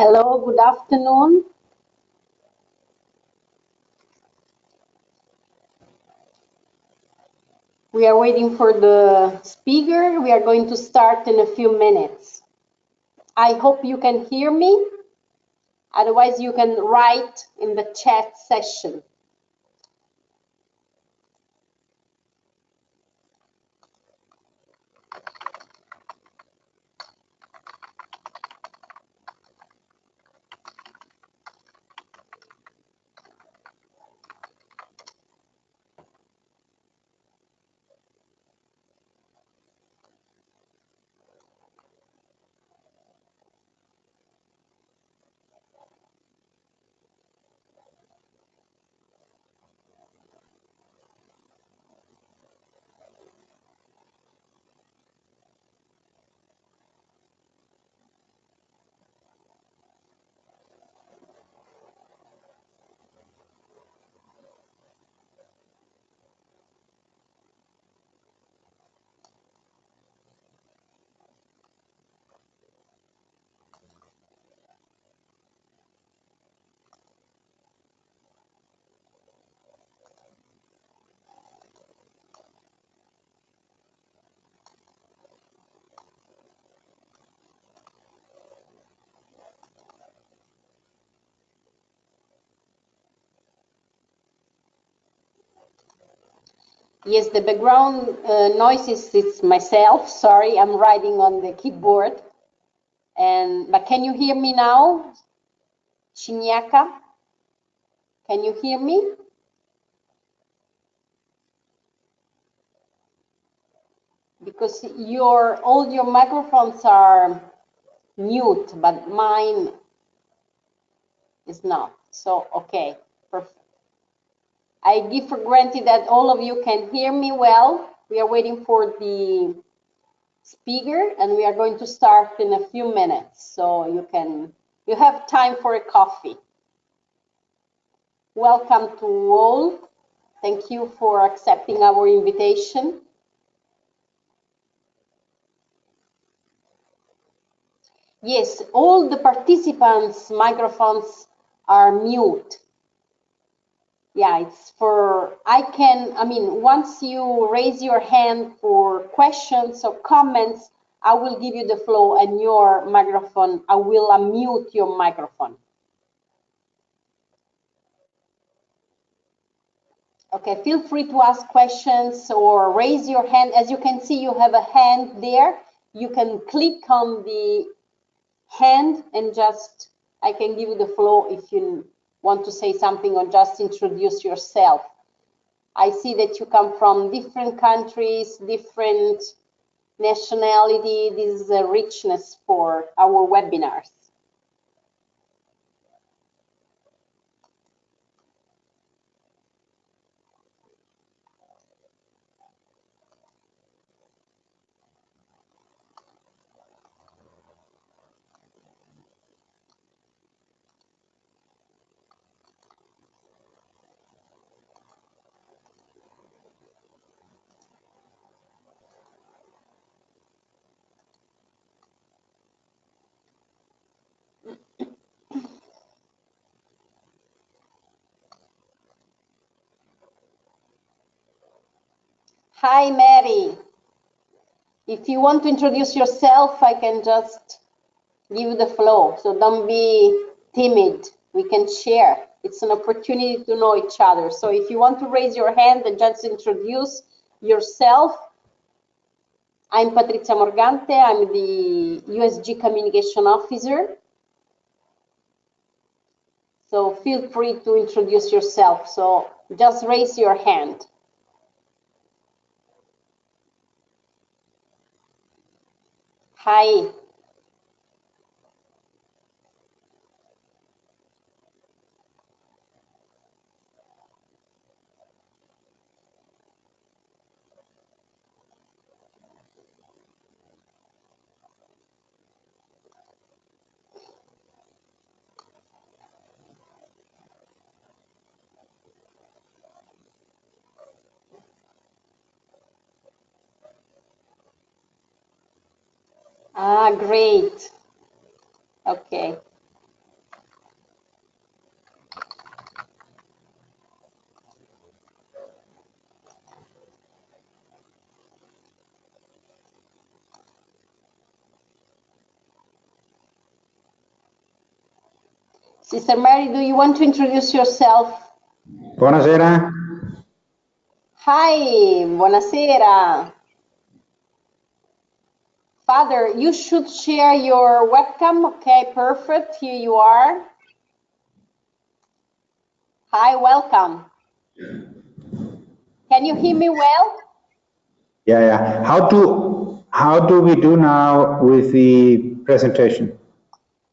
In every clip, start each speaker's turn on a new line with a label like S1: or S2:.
S1: Hello, good afternoon. We are waiting for the speaker. We are going to start in a few minutes. I hope you can hear me. Otherwise, you can write in the chat session. Yes, the background noise is it's myself. Sorry, I'm writing on the keyboard. But can you hear me now, Chinyaka? Can you hear me? Because all your microphones are mute, but mine is not. So, okay, perfect. I give for granted that all of you can hear me well. We are waiting for the speaker, and we are going to start in a few minutes. So you have time for a coffee. Welcome to all. Thank you for accepting our invitation. Yes, all the participants' microphones are mute. Yeah, it's for, once you raise your hand for questions or comments, I will give you the floor and your microphone, I will unmute your microphone. Okay, feel free to ask questions or raise your hand. As you can see, you have a hand there. You can click on the hand and I can give you the floor if you want to say something or just introduce yourself. I see that you come from different countries, different nationality. This is a richness for our webinars. Hi, Mary. If you want to introduce yourself, I can just give you the floor. So don't be timid. We can share. It's an opportunity to know each other. So if you want to raise your hand and just introduce yourself, I'm Patrizia Morgante. I'm the USG Communication Officer. So feel free to introduce yourself. So just raise your hand. Hi. Ah, great. Okay. Sister Mary, do you want to introduce yourself?
S2: Buonasera.
S1: Hi, buonasera. Father, you should share your webcam. Okay, perfect. Here you are. Hi, welcome. Can you hear me well?
S2: Yeah. How do we do now with the presentation?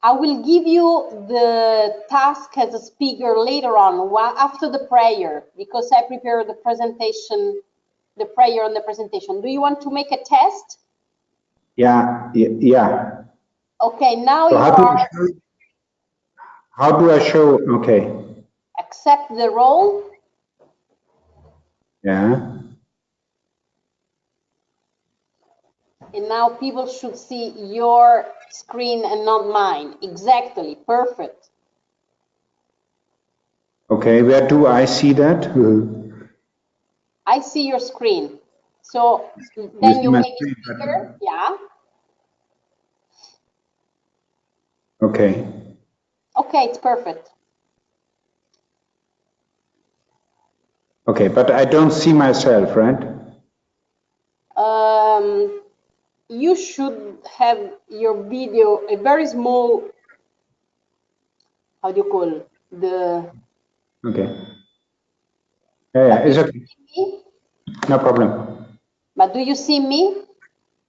S1: I will give you the task as a speaker later on, after the prayer, because I prepared the presentation, the prayer and the presentation. Do you want to make a test?
S2: Yeah.
S1: Okay, now
S2: So
S1: you are
S2: how do I show? Okay.
S1: accept the role.
S2: Yeah.
S1: And now people should see your screen and not mine. Exactly, perfect.
S2: Okay. Where do I see that?
S1: I see your screen. So
S2: You
S1: then
S2: see
S1: you
S2: my
S1: make it
S2: screen,
S1: bigger. Yeah.
S2: okay.
S1: Okay, it's perfect.
S2: Okay, but I don't see myself, right?
S1: You should have your video, a very small, how do you call the,
S2: Okay. Yeah,
S1: do
S2: it's
S1: you
S2: okay.
S1: see me?
S2: No problem.
S1: But do you see me?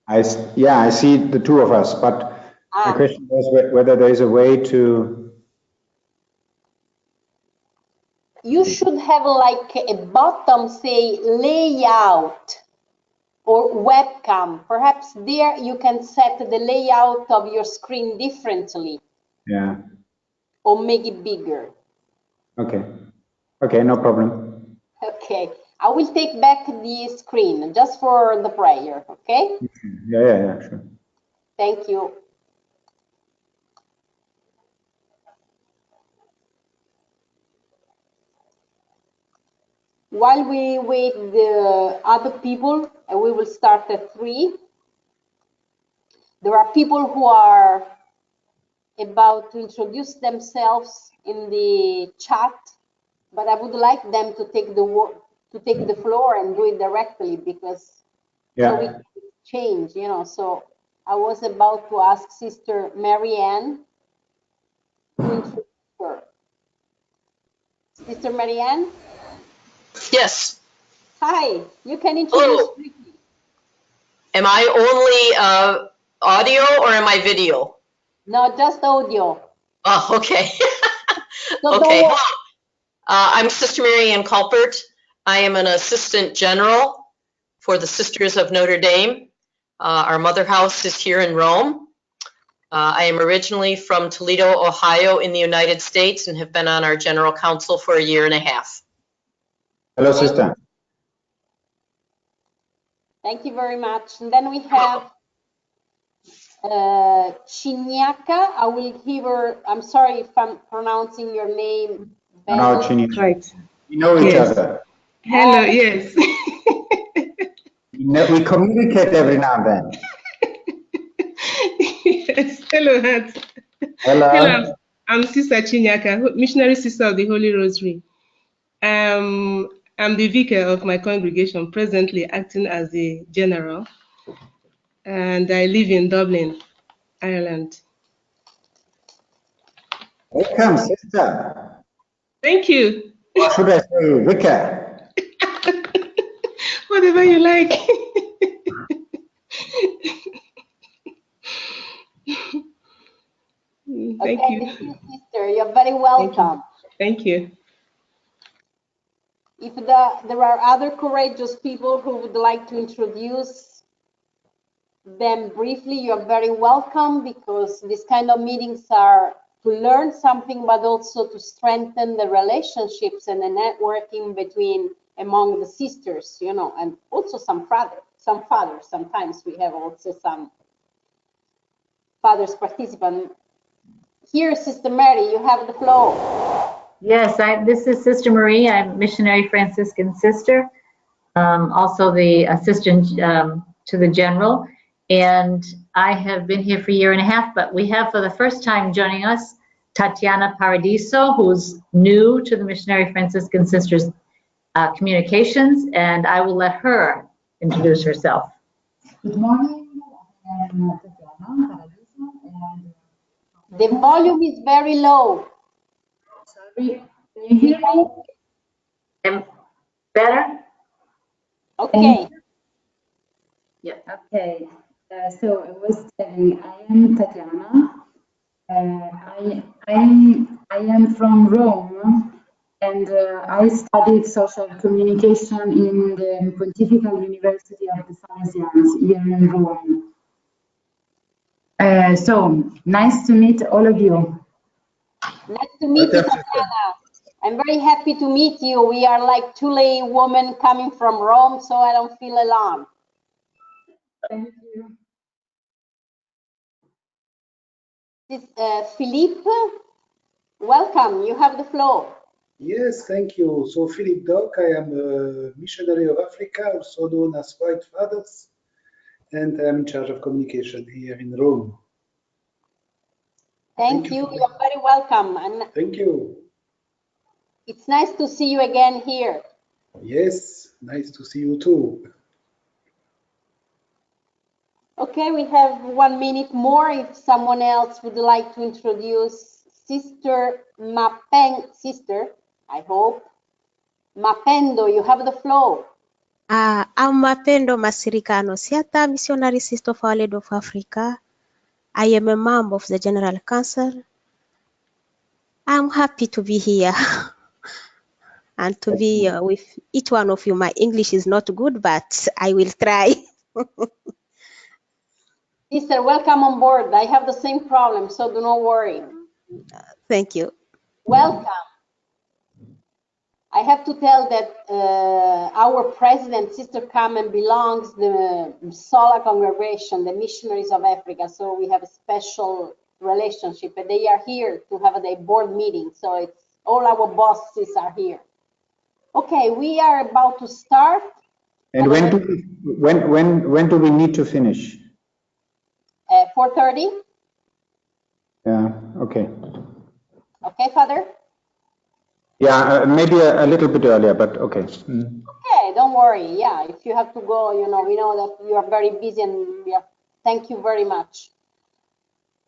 S2: I see the two of us, but my
S1: Ah,
S2: question was whether there is a way to.
S1: you should have like a button say layout or webcam. Perhaps there you can set the layout of your screen differently
S2: Yeah.
S1: or make it bigger.
S2: Okay. Okay, no problem.
S1: Okay, I will take back the screen just for the prayer, okay?
S2: Yeah, sure.
S1: Thank you. While we wait the other people, and we will start at 3, there are people who are about to introduce themselves in the chat, but I would like them to take the floor and do it directly because so we
S2: Yeah.
S1: can change, you know. So I was about to ask Sister Marianne to introduce her. Sister Marianne?
S3: Yes.
S1: Hi, you can introduce
S3: Hello.
S1: briefly.
S3: Am I only audio or am I video?
S1: No, just audio.
S3: Oh, okay.
S1: So don't
S3: Okay.
S1: worry.
S3: Hello. I'm Sister Mary Ann Culpert. I am an assistant general for the Sisters of Notre Dame. Our mother house is here in Rome. I am originally from Toledo, Ohio in the United States and have been on our general council for a year and a half.
S2: Hello, sister.
S1: Thank you very much. And then we have Chiniaka. I will give her, I'm sorry if I'm pronouncing your name
S2: No,
S1: badly.
S2: Chini.
S4: Right.
S2: We know each
S4: Yes.
S2: other.
S4: Hello, yes.
S2: We communicate every now and then.
S4: Yes. Hello, Hans.
S2: Hello.
S4: Hello, I'm Sister Chinyaka, missionary sister of the Holy Rosary. I'm the vicar of my congregation, presently acting as the general, and I live in Dublin, Ireland.
S2: Welcome, sister.
S4: Thank you.
S2: Or should I say vicar?
S4: Whatever you like. Thank
S1: Okay,
S4: you.
S1: this is Sister. You're very welcome.
S4: Thank you.
S1: If there are other courageous people who would like to introduce them briefly, you're very welcome because these kind of meetings are to learn something, but also to strengthen the relationships and the networking among the sisters, you know, and also some fathers. Sometimes we have also some fathers participant. Here, Sister Mary, you have the floor.
S5: Yes, this is Sister Marie. I'm missionary Franciscan sister, also the assistant to the general. And I have been here for a year and a half, but we have for the first time joining us Tatiana Paradiso, who's new to the Missionary Franciscan Sisters communications, and I will let her introduce herself.
S6: Good morning, I'm Tatiana Paradiso, and
S1: The volume is very low.
S6: sorry, can you hear me?
S5: Better?
S1: Okay.
S5: Yeah.
S6: Okay, so I was saying I am Tatiana. I am from Rome, and I studied social communication in the Pontifical University of the Salesians here in Rome. So nice to meet all of you.
S1: Nice to meet you, Tatiana. I'm very happy to meet you. We are like two lay women coming from Rome, so I don't feel alarmed.
S6: Thank you.
S1: This, Philippe, welcome. You have the floor.
S7: Yes, thank you. So Philip Doc, I am a missionary of Africa, also known as White Fathers, and I am in charge of communication here in Rome.
S1: Thank you. You're very welcome. And
S7: Thank you.
S1: it's nice to see you again here.
S7: Yes, nice to see you too.
S1: Okay, we have 1 minute more if someone else would like to introduce Sister Sister, I hope. Mapendo, you have the floor.
S8: I'm Mapendo Masirikano Siata, Missionary Sister of Our Lady of Africa. I am a mom of the General Council. I'm happy to be here and to be with each one of you. My English is not good, but I will try.
S1: Sister, welcome on board. I have the same problem, so do not worry.
S8: Thank you.
S1: Welcome. I have to tell that our president, Sister Carmen, belongs the Sola congregation, the Missionaries of Africa. So we have a special relationship, and they are here to have a board meeting. So it's all our bosses are here. Okay, we are about to start.
S2: And when do we need to finish?
S1: 4:30.
S2: Yeah, okay.
S1: Okay, Father?
S2: Yeah, maybe a little bit earlier, but okay. Mm.
S1: Okay, don't worry. Yeah, if you have to go, you know, we know that you are very busy, and yeah, thank you very much.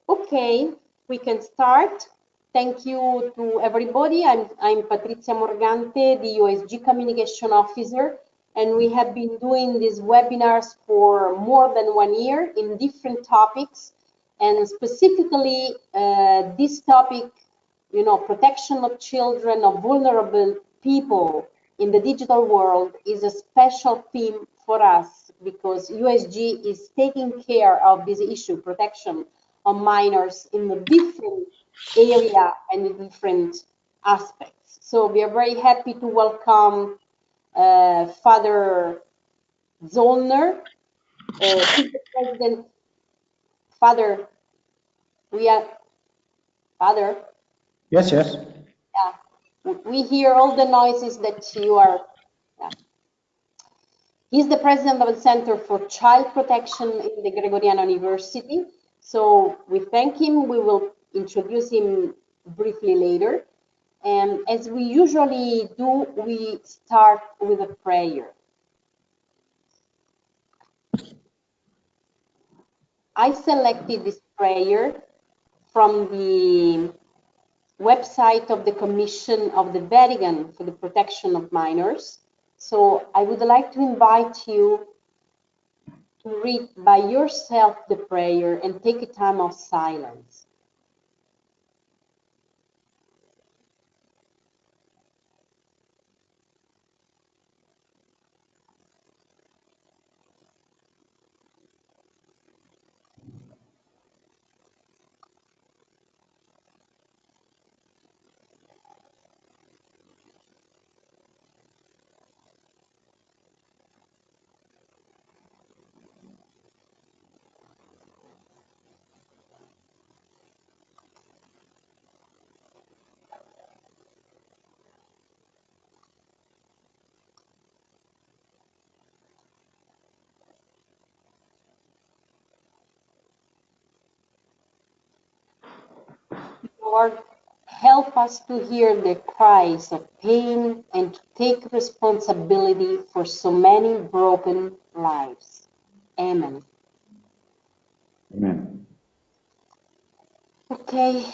S1: Okay, we can start. Thank you to everybody. I'm Patrizia Morgante, the USG Communication Officer, and we have been doing these webinars for more than 1 year in different topics, and specifically this topic, you know, protection of children, of vulnerable people in the digital world is a special theme for us because USG is taking care of this issue, protection of minors in the different area and the different aspects. So we are very happy to welcome Father Zollner. He's the president. Father, Father.
S2: Yes, yes.
S1: Yeah, we hear all the noises that you are. Yeah. He's the president of the Center for Child Protection in the Gregoriano University. So we thank him. We will introduce him briefly later. And as we usually do, we start with a prayer. I selected this prayer from the website of the Commission of the Vatican for the Protection of Minors. So I would like to invite you to read by yourself the prayer and take a time of silence. Lord, help us to hear the cries of pain and to take responsibility for so many broken lives. Amen.
S2: Amen.
S1: Okay.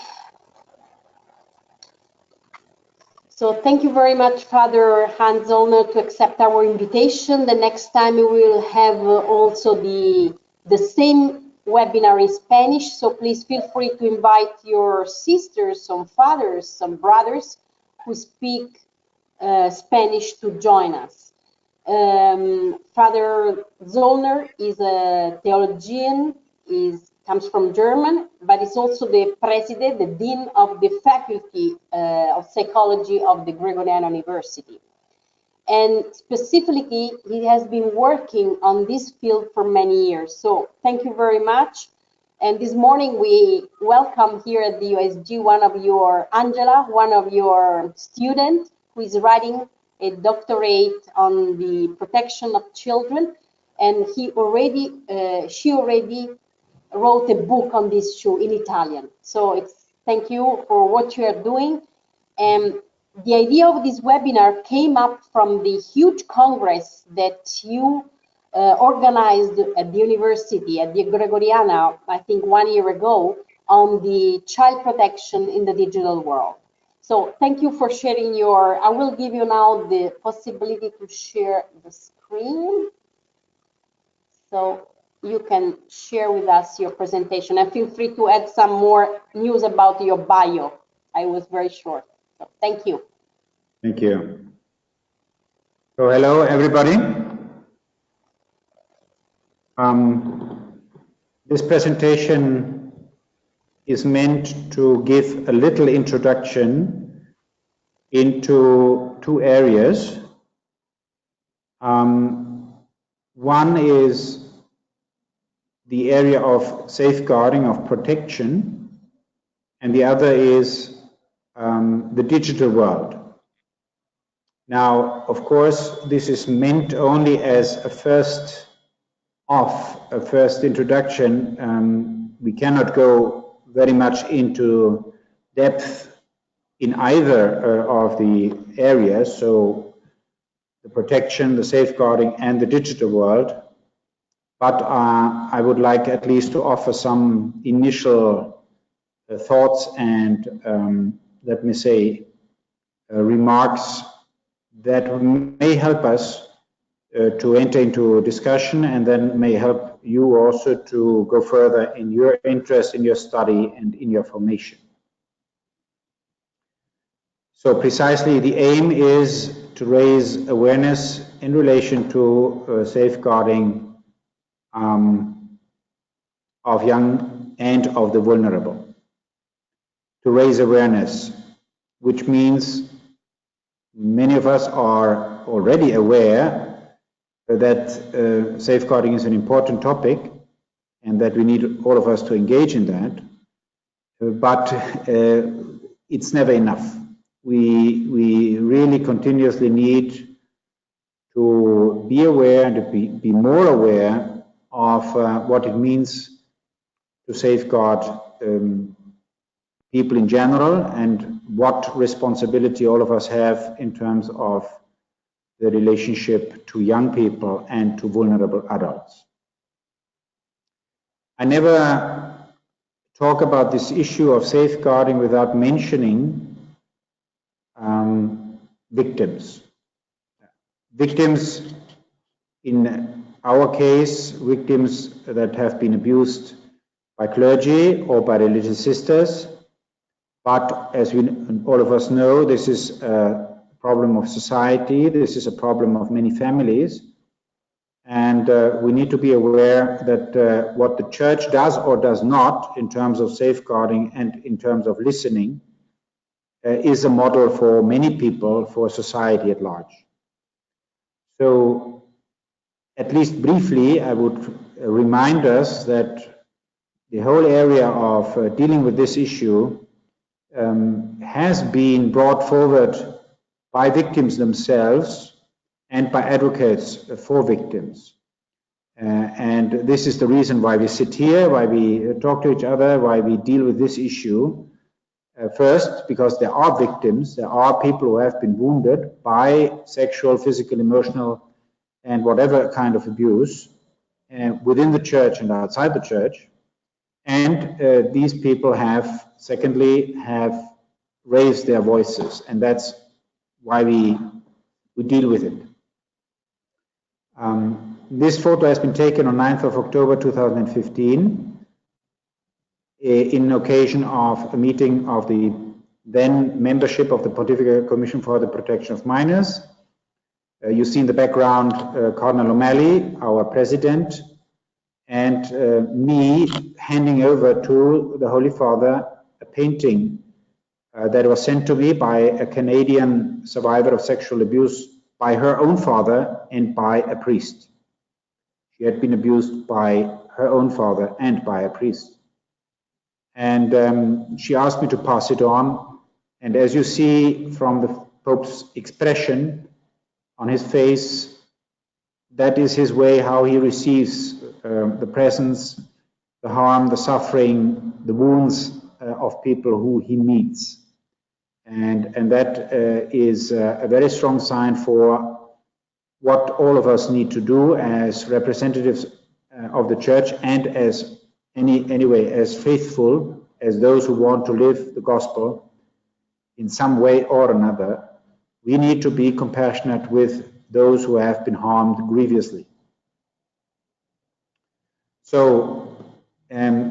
S1: So thank you very much, Father Hans Zollner, to accept our invitation. The next time we will have also the same webinar in Spanish. So please feel free to invite your sisters, some fathers, some brothers who speak Spanish to join us. Father Zollner is a theologian, comes from German, but is also the president, the dean of the faculty of psychology of the Gregorian University. And specifically, he has been working on this field for many years. So thank you very much. And this morning we welcome here at the USG Angela, one of your students who is writing a doctorate on the protection of children. And she already wrote a book on this issue in Italian. So thank you for what you are doing. And the idea of this webinar came up from the huge congress that you organized at the university, at the Gregoriana, I think 1 year ago, on the child protection in the digital world. So thank you for sharing I will give you now the possibility to share the screen. So you can share with us your presentation, and feel free to add some more news about your bio. I was very short. So thank you.
S2: Thank you. So hello, everybody. This presentation is meant to give a little introduction into two areas. One is the area of safeguarding, of protection, and the other is the digital world. Now, of course, this is meant only as a first introduction. We cannot go very much into depth in either of the areas, so the protection, the safeguarding, and the digital world. But I would like at least to offer some initial thoughts and, let me say, remarks that may help us to enter into a discussion, and then may help you also to go further in your interest, in your study, and in your formation. So precisely the aim is to raise awareness in relation to safeguarding of young and of the vulnerable. To raise awareness, which means many of us are already aware that safeguarding is an important topic and that we need all of us to engage in that, but it's never enough. We really continuously need to be aware and to be more aware of what it means to safeguard people in general, and what responsibility all of us have in terms of the relationship to young people and to vulnerable adults. I never talk about this issue of safeguarding without mentioning victims. Victims, in our case, victims that have been abused by clergy or by religious sisters. But as all of us know, this is a problem of society. This is a problem of many families. And we need to be aware that what the church does or does not in terms of safeguarding and in terms of listening is a model for many people, for society at large. So, at least briefly, I would remind us that the whole area of dealing with this issue has been brought forward by victims themselves and by advocates for victims. And this is the reason why we sit here, why we talk to each other, why we deal with this issue. First, because there are victims, there are people who have been wounded by sexual, physical, emotional, and whatever kind of abuse within the church and outside the church. And these people have, secondly, have raised their voices, and that's why we deal with it. This photo has been taken on 9th of October 2015 in occasion of a meeting of the then membership of the Pontifical Commission for the Protection of Minors. You see in the background Cardinal O'Malley, our president, and me handing over to the Holy Father a painting that was sent to me by a Canadian survivor of sexual abuse by her own father and by a priest. She had been abused by her own father and by a priest. And she asked me to pass it on. And as you see from the Pope's expression on his face, that is his way how he receives the presence, the harm, the suffering, the wounds of people who he meets. And that is a very strong sign for what all of us need to do as representatives of the church and as anyway as faithful as those who want to live the gospel in some way or another. We need to be compassionate with those who have been harmed grievously. So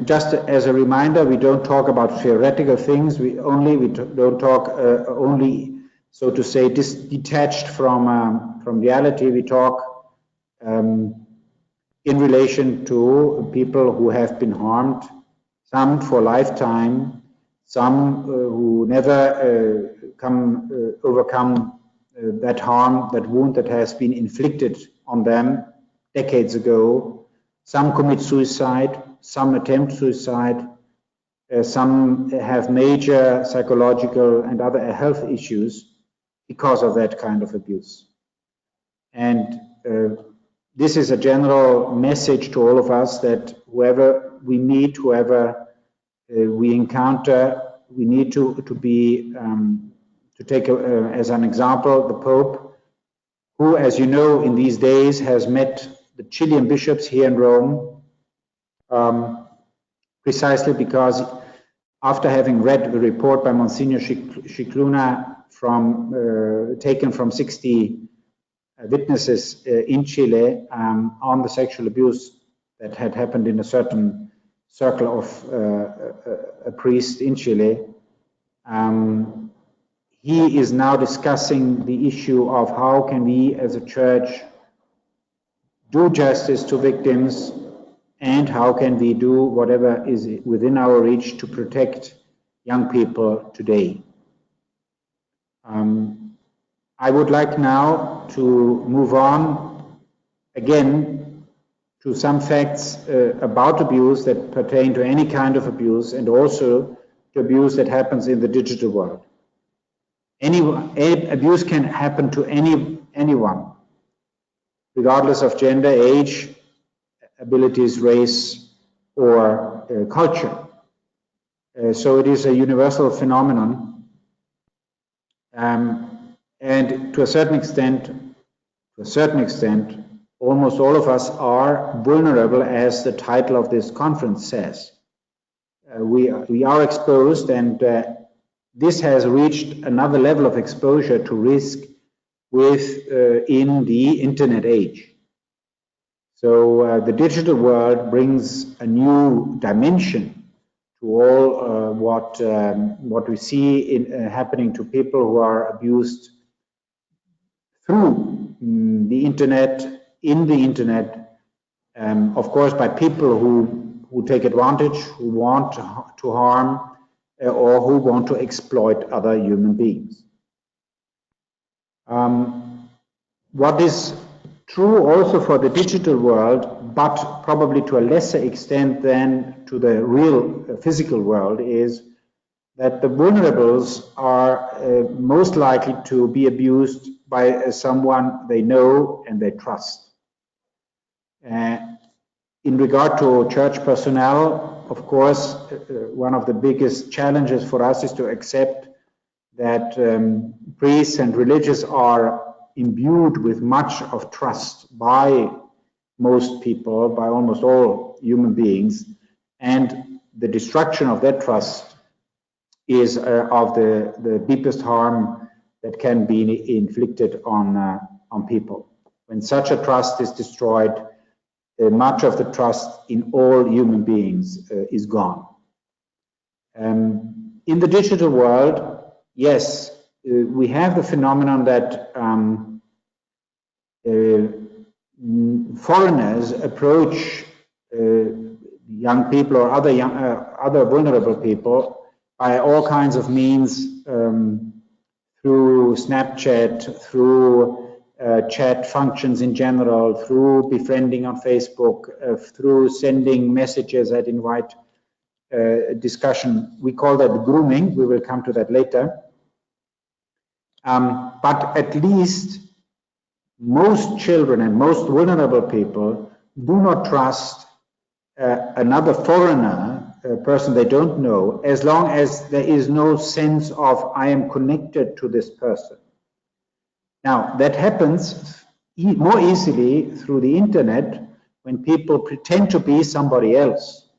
S2: just as a reminder, we don't talk about theoretical things. We don't talk only, so to say, detached from reality. We talk in relation to people who have been harmed, some for a lifetime, some who never overcome that harm, that wound that has been inflicted on them decades ago. Some commit suicide, some attempt suicide, some have major psychological and other health issues because of that kind of abuse. And this is a general message to all of us that whoever we meet, whoever we encounter, we need to take as an example the Pope, who, as you know, in these days has met the Chilean bishops here in Rome, precisely because after having read the report by Monsignor Scicluna taken from 60 witnesses in Chile on the sexual abuse that had happened in a certain circle of a priest in Chile, he is now discussing the issue of how can we as a church do justice to victims, and how can we do whatever is within our reach to protect young people today. I would like now to move on again to some facts about abuse that pertain to any kind of abuse, and also to abuse that happens in the digital world. Abuse can happen to anyone, regardless of gender, age, abilities, race, or culture. So it is a universal phenomenon, and to a certain extent, almost all of us are vulnerable, as the title of this conference says. We are exposed, and this has reached another level of exposure to risk in the internet age. So the digital world brings a new dimension to all what we see happening to people who are abused through the internet, in the internet, of course by people who take advantage, who want to harm, or who want to exploit other human beings. What is true also for the digital world, but probably to a lesser extent than to the real physical world, is that the vulnerables are most likely to be abused by someone they know and they trust. In regard to church personnel, of course, one of the biggest challenges for us is to accept that priests and religious are imbued with much of trust by most people, by almost all human beings, and the destruction of that trust is of the deepest harm that can be inflicted on people. When such a trust is destroyed, much of the trust in all human beings is gone. In the digital world, yes, we have the phenomenon that foreigners approach young people or other vulnerable people by all kinds of means, through Snapchat, through chat functions in general, through befriending on Facebook, through sending messages that invite discussion. We call that grooming. We will come to that later. But at least most children and most vulnerable people do not trust another foreigner, a person they don't know, as long as there is no sense of I am connected to this person. Now, that happens more easily through the internet when people pretend to be somebody else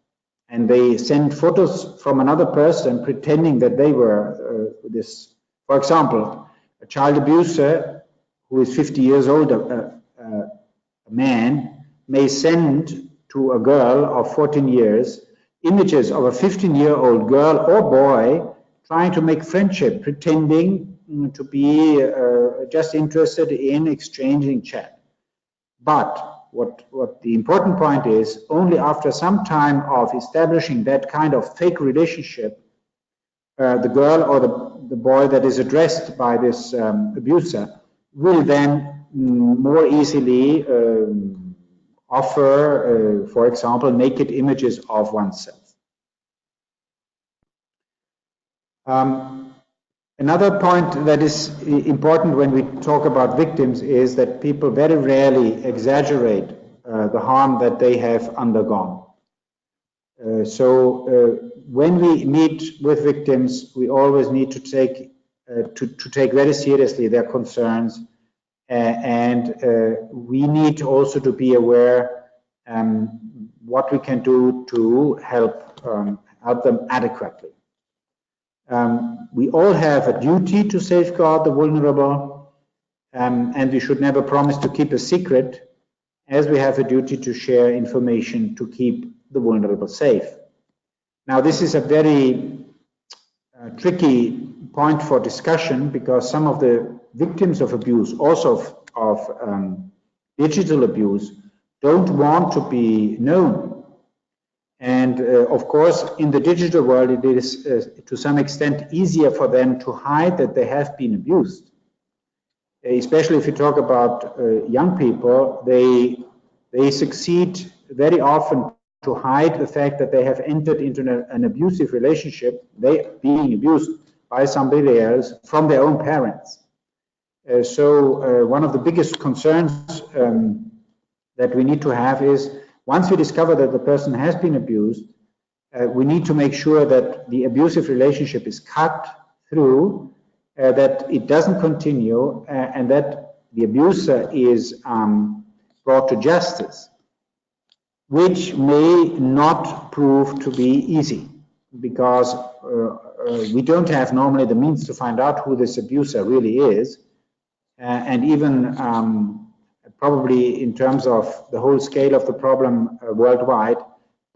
S2: and they send photos from another person pretending that they were this. For example, a child abuser who is 50 years old, a man, may send to a girl of 14 years images of a 15-year-old girl or boy trying to make friendship, pretending to be just interested in exchanging chat. But what the important point is, only after some time of establishing that kind of fake relationship, the girl or the boy that is addressed by this abuser will then more easily offer, for example, naked images of oneself. Another point that is important when we talk about victims is that people very rarely exaggerate the harm that they have undergone. So when we meet with victims, we always need to take very seriously their concerns, and we need also to be aware what we can do to help them adequately. We all have a duty to safeguard the vulnerable, and we should never promise to keep a secret, as we have a duty to share information to keep the vulnerable safe. Now, this is a very tricky point for discussion, because some of the victims of abuse, also of digital abuse, don't want to be known. And of course, in the digital world, it is to some extent easier for them to hide that they have been abused. Especially if you talk about young people, they succeed very often to hide the fact that they have entered into an abusive relationship, they being abused by somebody else from their own parents. So one of the biggest concerns that we need to have is, once we discover that the person has been abused, we need to make sure that the abusive relationship is cut through, that it doesn't continue, and that the abuser is brought to justice, which may not prove to be easy, because we don't have normally the means to find out who this abuser really is, and even probably in terms of the whole scale of the problem worldwide,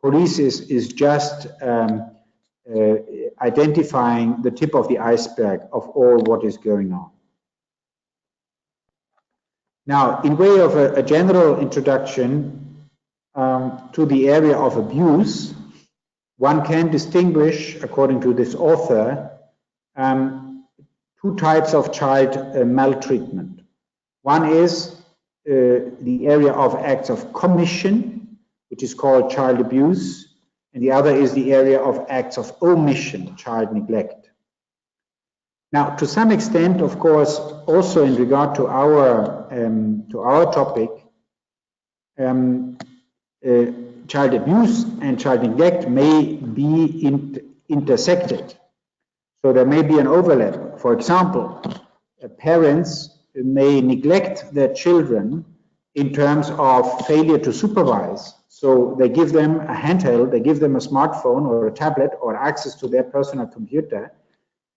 S2: police is just identifying the tip of the iceberg of all what is going on. Now, in way of a general introduction to the area of abuse, one can distinguish, according to this author, two types of child maltreatment. One is the area of acts of commission, which is called child abuse, and the other is the area of acts of omission, child neglect. Now, to some extent, of course, also in regard to our topic, child abuse and child neglect may be intersected. So there may be an overlap. For example, parents may neglect their children in terms of failure to supervise. So they give them a handheld, they give them a smartphone or a tablet or access to their personal computer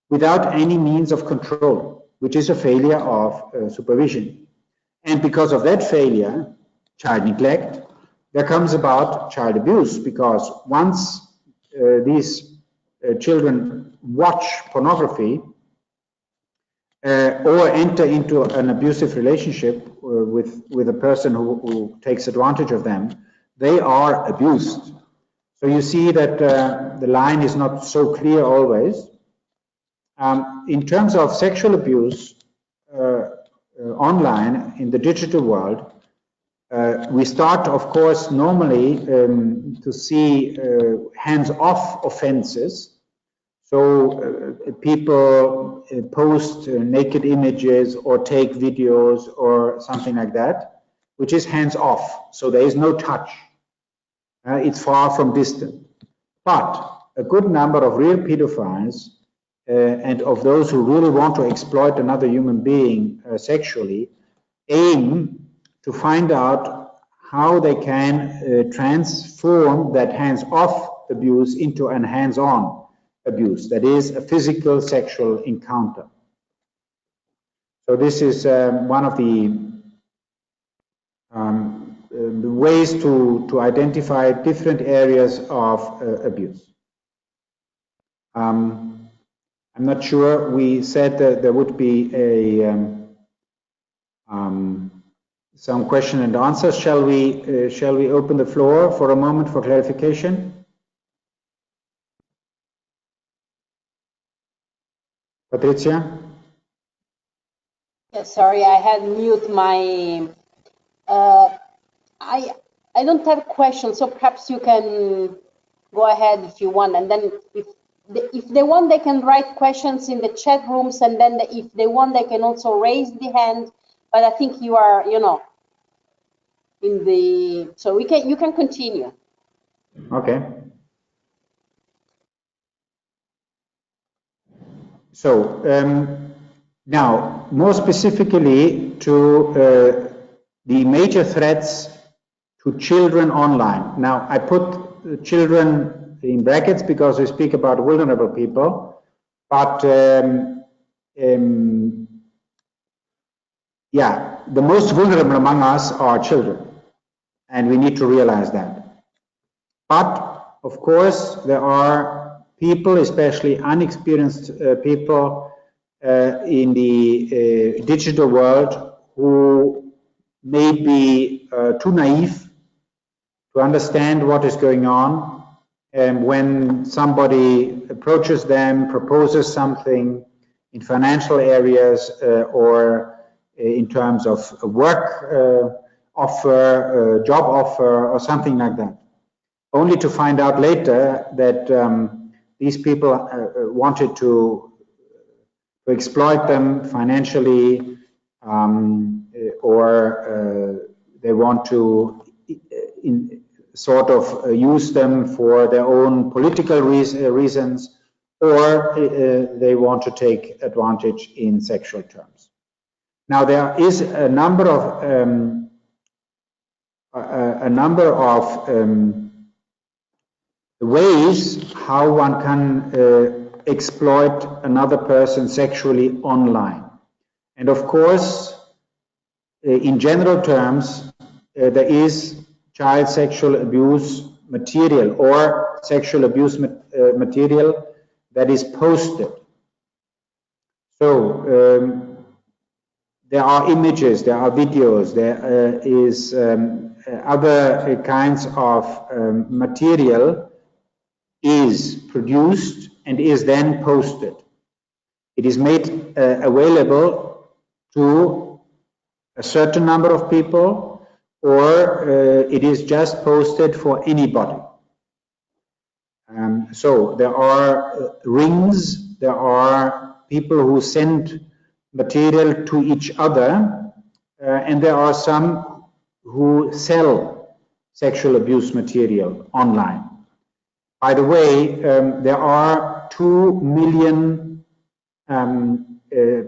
S2: without any means of control, which is a failure of supervision. And because of that failure, child neglect, there comes about child abuse, because once these children watch pornography or enter into an abusive relationship with a person who takes advantage of them, they are abused. So you see that the line is not so clear always. In terms of sexual abuse online in the digital world, we start, of course, normally to see hands-off offenses. So people post naked images or take videos or something like that, which is hands-off. So there is no touch. It's far from distant. But a good number of real pedophiles and of those who really want to exploit another human being sexually aim to find out how they can transform that hands-off abuse into an hands-on abuse, that is a physical sexual encounter. So this is one of the ways to identify different areas of abuse. I'm not sure, we said that there would be a some question and answers. Shall we open the floor for a moment for clarification? Patricia?
S1: Yeah, sorry, I had mute my. I don't have questions, so perhaps you can go ahead if you want, and then if they want, they can write questions in the chat rooms, and then if they want, they can also raise the hand. But I think you are, you know, in the, so you can continue.
S2: Okay. So now, more specifically to the major threats to children online. Now, I put children in brackets because we speak about vulnerable people, but yeah, the most vulnerable among us are children, and we need to realize that. But of course, there are people, especially unexperienced people in the digital world, who may be too naive to understand what is going on. And when somebody approaches them, proposes something in financial areas or in terms of a work offer, job offer, or something like that, only to find out later that these people wanted to exploit them financially, or they want to sort of use them for their own political reasons, or they want to take advantage in sexual terms. Now, there is a number of ways how one can exploit another person sexually online. And of course, in general terms, there is child sexual abuse material or sexual abuse material that is posted. So there are images, there are videos, there is other kinds of material is produced and is then posted. It is made available to a certain number of people, or it is just posted for anybody. So there are rings, there are people who send material to each other, and there are some who sell sexual abuse material online. By the way, there are 2 million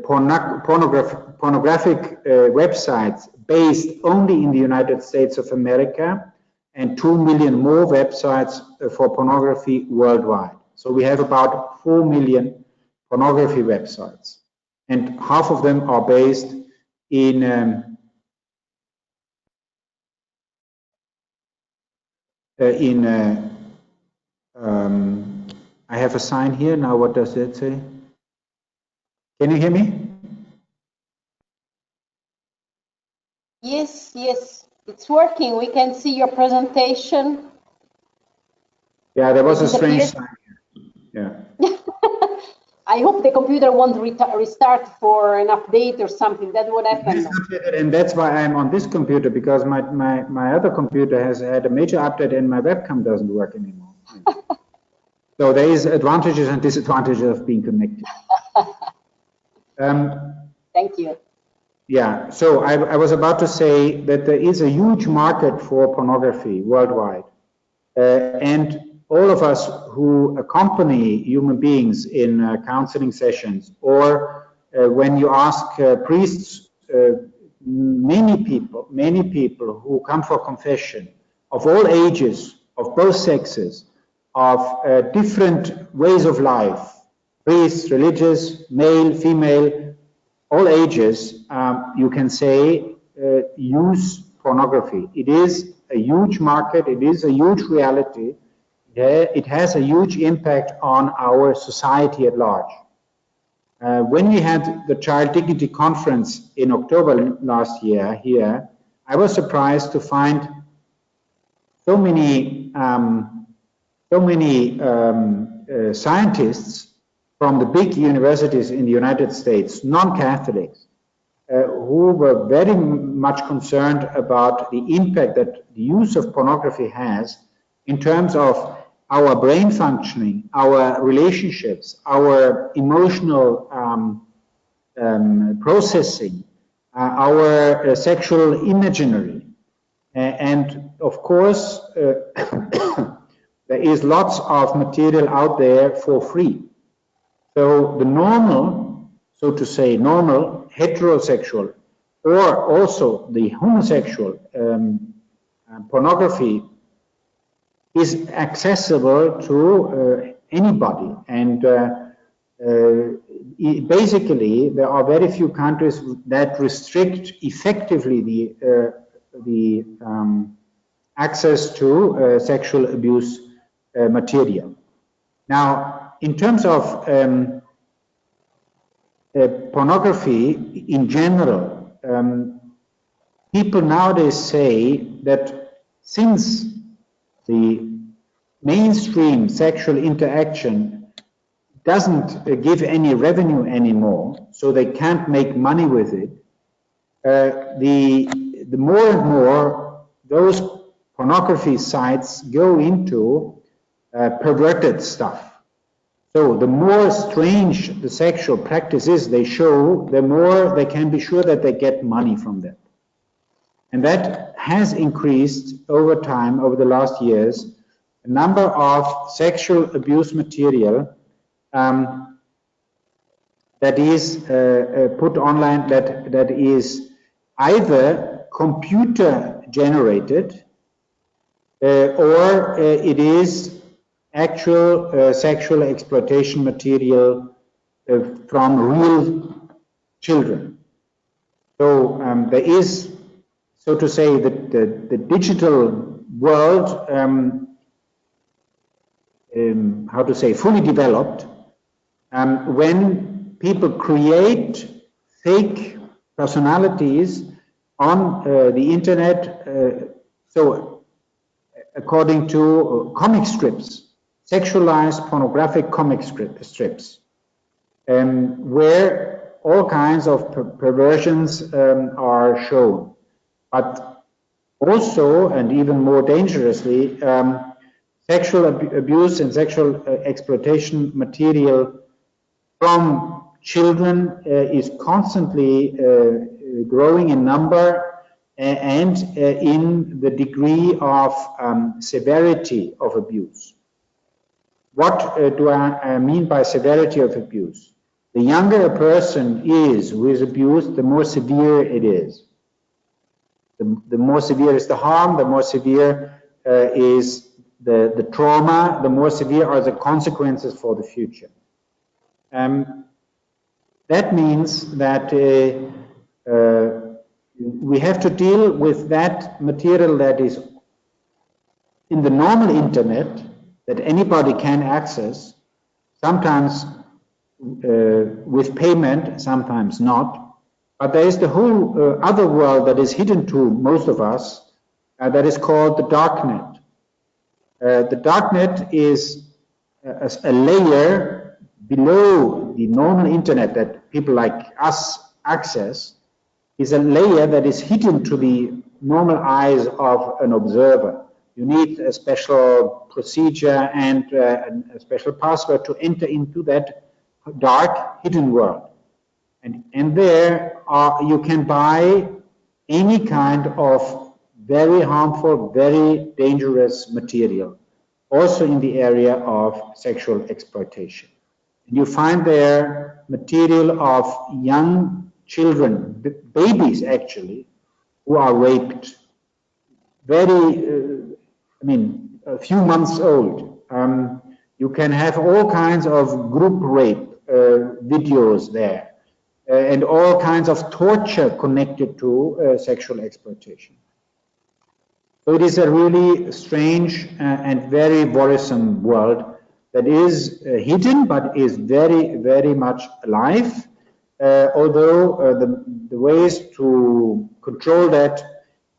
S2: pornographic websites based only in the United States of America, and 2 million more websites for pornography worldwide. So we have about 4 million pornography websites, and half of them are based in I have a sign here now. What does that say? Can you hear me?
S1: Yes, yes, it's working. We can see your presentation.
S2: Yeah, there was a strange sign here. Yeah.
S1: I hope the computer won't restart for an update or something. That's what happened.
S2: And that's why I'm on this computer, because my other computer has had a major update and my webcam doesn't work anymore. So there is advantages and disadvantages of being connected.
S1: Thank you.
S2: Yeah, so I was about to say that there is a huge market for pornography worldwide. And all of us who accompany human beings in counseling sessions, or when you ask priests, many people who come for confession, of all ages, of both sexes, of different ways of life, priests, religious, male, female, all ages, you can say, use pornography. It is a huge market, it is a huge reality, it has a huge impact on our society at large. When we had the Child Dignity Conference in October last year here, I was surprised to find so many scientists from the big universities in the United States, non-Catholics, who were very much concerned about the impact that the use of pornography has in terms of our brain functioning, our relationships, our emotional processing, our sexual imaginary. And of course, there is lots of material out there for free. So the normal, so to say, normal heterosexual or also the homosexual pornography is accessible to anybody. And basically, there are very few countries that restrict effectively the access to sexual abuse material. Now, in terms of pornography in general, people nowadays say that since the mainstream sexual interaction doesn't give any revenue anymore, so they can't make money with it, the more and more those pornography sites go into perverted stuff. So the more strange the sexual practices they show, the more they can be sure that they get money from them. And that has increased over time, over the last years, the number of sexual abuse material that is put online, that is either computer generated or it is actual sexual exploitation material from real children. So there is, so to say, the digital world, how to say, fully developed, when people create fake personalities on the internet, so according to comic strips, sexualized pornographic comic strips, where all kinds of perversions are shown. But also, and even more dangerously, sexual abuse and sexual exploitation material from children is constantly growing in number, and in the degree of severity of abuse. What do I mean by severity of abuse? The younger a person is who is abused, the more severe it is. The more severe is the harm, the more severe is the trauma, the more severe are the consequences for the future. That means that we have to deal with that material that is in the normal internet that anybody can access, sometimes with payment, sometimes not. But there is the whole other world that is hidden to most of us, that is called the darknet. The darknet is a layer below the normal internet that people like us access, is a layer that is hidden to the normal eyes of an observer. You need a special procedure and a special password to enter into that dark hidden world. And there you can buy any kind of very harmful, very dangerous material, also in the area of sexual exploitation. And you find there material of young children, babies actually, who are raped, very, a few months old. You can have all kinds of group rape videos there, and all kinds of torture connected to sexual exploitation. So it is a really strange and very worrisome world that is hidden, but is very, very much alive. Although the ways to control that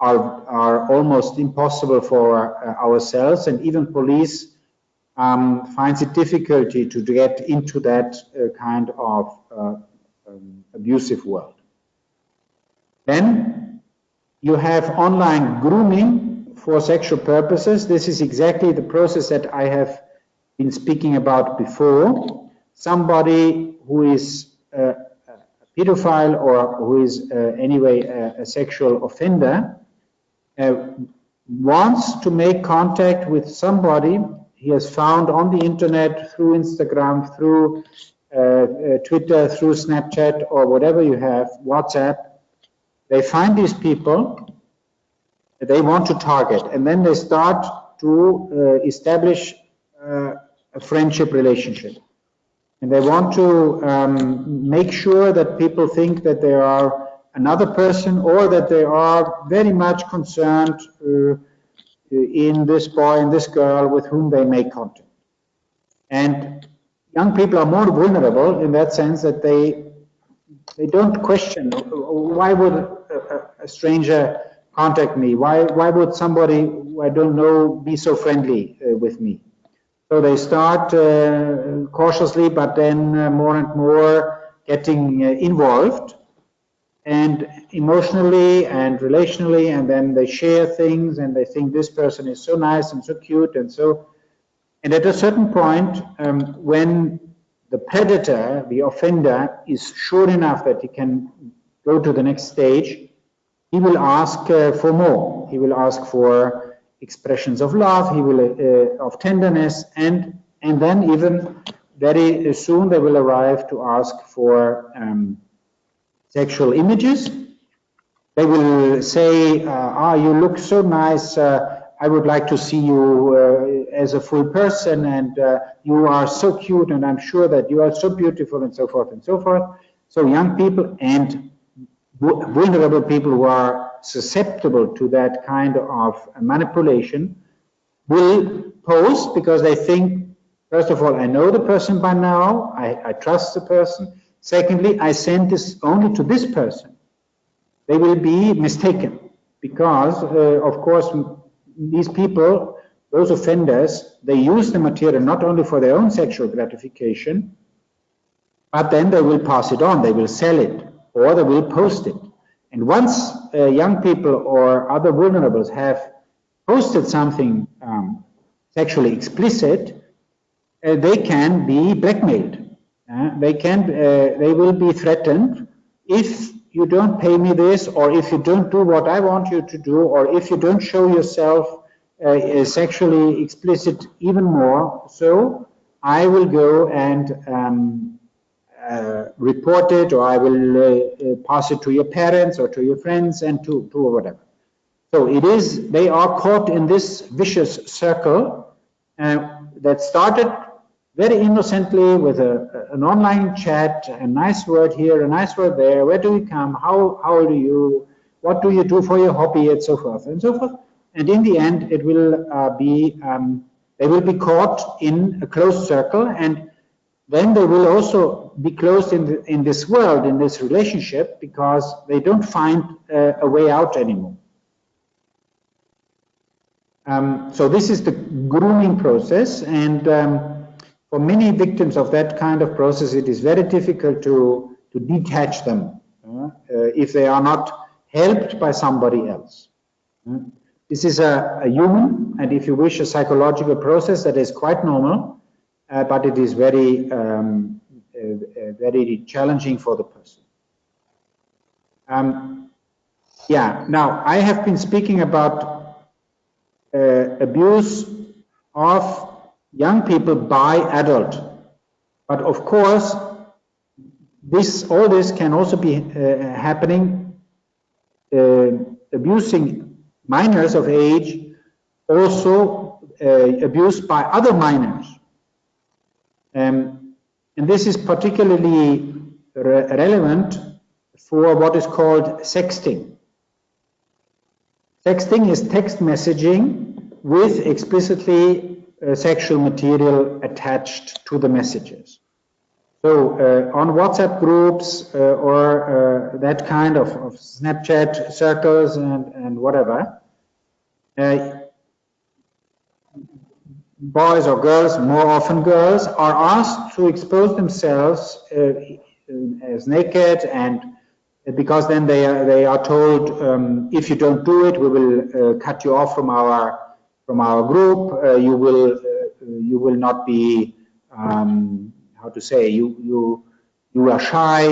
S2: are almost impossible for ourselves, and even police finds it difficulty to get into that kind of abusive world. Then you have online grooming for sexual purposes. This is exactly the process that I have been speaking about before. Somebody who is a pedophile or who is anyway a sexual offender wants to make contact with somebody he has found on the internet, through Instagram, through Twitter, through Snapchat, or whatever you have, WhatsApp. They find these people that they want to target, and then they start to establish a friendship relationship. And they want to make sure that people think that they are another person, or that they are very much concerned in this boy and this girl with whom they make contact. And young people are more vulnerable in that sense that they don't question, why would a stranger contact me? Why would somebody who I don't know be so friendly with me? So they start cautiously, but then more and more getting involved, and emotionally and relationally, and then they share things, and they think this person is so nice and so cute, and at a certain point, when the predator, the offender, is sure enough that he can go to the next stage, he will ask for more. He will ask for expressions of love, he will of tenderness, and then even very soon they will arrive to ask for sexual images. They will say, you look so nice, I would like to see you as a full person, and you are so cute, and I'm sure that you are so beautiful, and so forth and so forth. So young people and vulnerable people who are susceptible to that kind of manipulation will post, because they think, first of all, I know the person by now, I trust the person. Secondly, I send this only to this person. They will be mistaken, because, of course, these people, those offenders, they use the material not only for their own sexual gratification, but then they will pass it on, they will sell it, or they will post it. And once young people or other vulnerables have posted something sexually explicit, they can be blackmailed. They will be threatened. If you don't pay me this, or if you don't do what I want you to do, or if you don't show yourself sexually explicit even more, so I will go and report it, or I will pass it to your parents or to your friends and to whatever. So it is, they are caught in this vicious circle that started very innocently with an online chat, a nice word here, a nice word there, where do you come, how do you, what do you do for your hobby, and so forth and so forth. And in the end, it will they will be caught in a closed circle, and then they will also be closed in this world, in this relationship, because they don't find a way out anymore. So this is the grooming process, and for many victims of that kind of process, it is very difficult to detach them if they are not helped by somebody else. This is a human, and if you wish, a psychological process that is quite normal, but it is very, very challenging for the person. Yeah, now I have been speaking about abuse of young people by adult, but of course all this can also be happening, abusing minors of age, also abused by other minors, and this is particularly relevant for what is called sexting. Sexting is text messaging with explicitly sexual material attached to the messages. So on WhatsApp groups or that kind of Snapchat circles and whatever, boys or girls, more often girls, are asked to expose themselves as naked, and because then they are told, if you don't do it, we will cut you off from our group. You will not be, how to say, you are shy.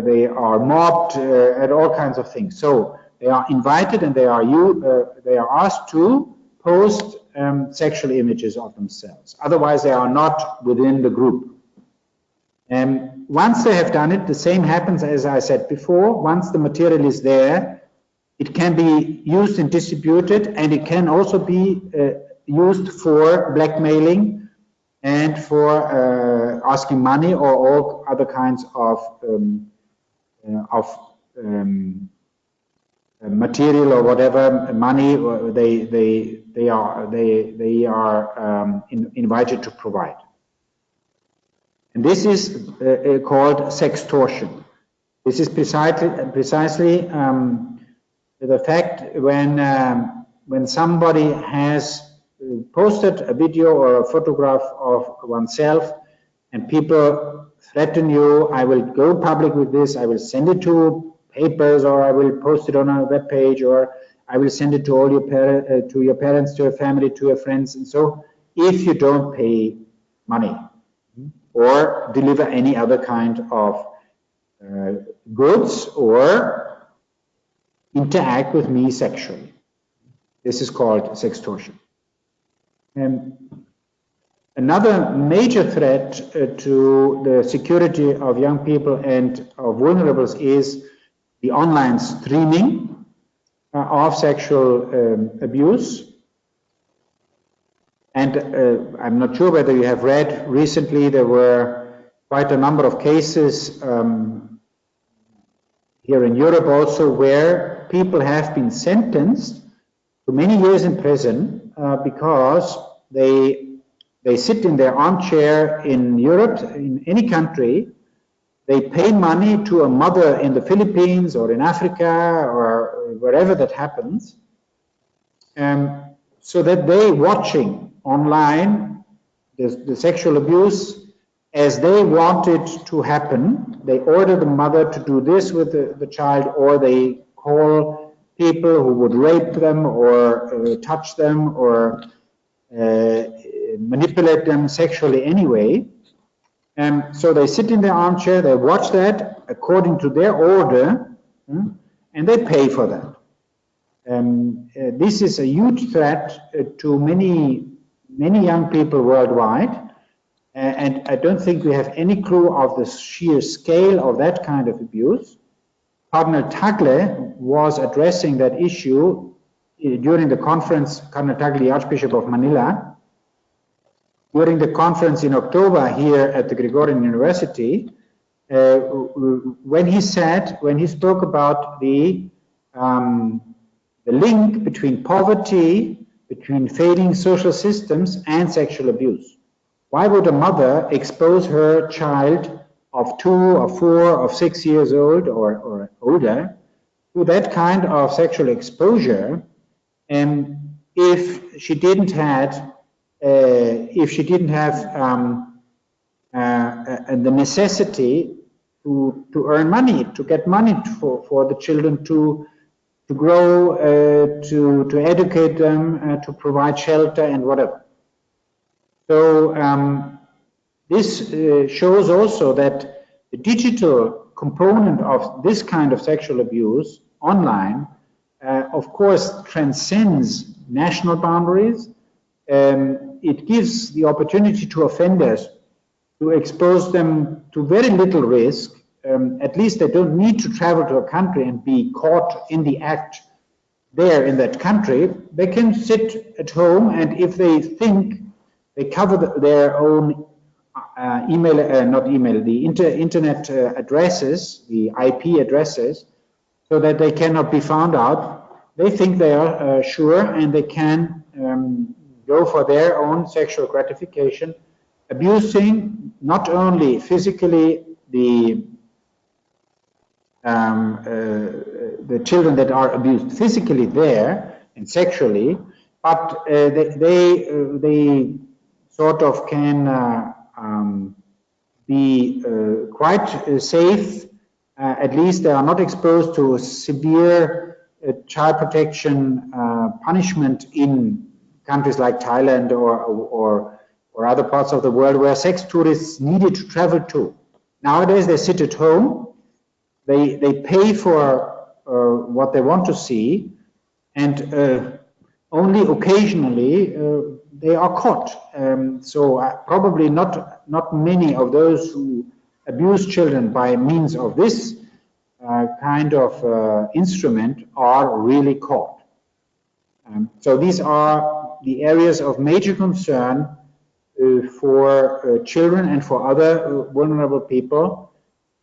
S2: They are mobbed and all kinds of things. So they are invited, and they are asked to post sexual images of themselves. Otherwise, they are not within the group. Once they have done it, the same happens as I said before. Once the material is there, it can be used and distributed, and it can also be used for blackmailing and for asking money or all other kinds of material or whatever money they are invited to provide. And this is called sextortion. This is precisely the fact when somebody has posted a video or a photograph of oneself, and people threaten you, I will go public with this, I will send it to papers, or I will post it on a web page, or I will send it to all your parents, to your family, to your friends, and so, if you don't pay money or deliver any other kind of goods or interact with me sexually. This is called sextortion. Another major threat to the security of young people and of vulnerables is the online streaming of sexual abuse. And I'm not sure whether you have read recently, there were quite a number of cases here in Europe also, where people have been sentenced to many years in prison because they sit in their armchair in Europe, in any country, they pay money to a mother in the Philippines or in Africa or wherever that happens, so that they watching online the sexual abuse as they want it to happen. They order the mother to do this with the child, or they call people who would rape them or touch them or manipulate them sexually anyway. So they sit in their armchair, they watch that according to their order, and they pay for that. This is a huge threat to many young people worldwide, and I don't think we have any clue of the sheer scale of that kind of abuse. Cardinal Tagle was addressing that issue during the conference, Cardinal Tagle, the Archbishop of Manila, during the conference in October here at the Gregorian University, when he spoke about the link between poverty, between failing social systems and sexual abuse. Why would a mother expose her child of 2 or 4 or 6 years old or older to that kind of sexual exposure if she didn't have the necessity to earn money, to get money for the children to grow, to educate them, to provide shelter and whatever. So this shows also that the digital component of this kind of sexual abuse online, of course, transcends national boundaries. It gives the opportunity to offenders to expose them to very little risk. At least they don't need to travel to a country and be caught in the act there in that country. They can sit at home, and if they think they cover their own internet addresses, the IP addresses, so that they cannot be found out, they think they are sure, and they can go for their own sexual gratification, abusing not only physically the children that are abused physically there and sexually, but they sort of can be quite safe. At least they are not exposed to severe child protection punishment in countries like Thailand or other parts of the world where sex tourists needed to travel to. Nowadays they sit at home, they pay for what they want to see, and only occasionally they are caught. So probably not many of those who abuse children by means of this kind of instrument are really caught. So these are the areas of major concern for children and for other vulnerable people.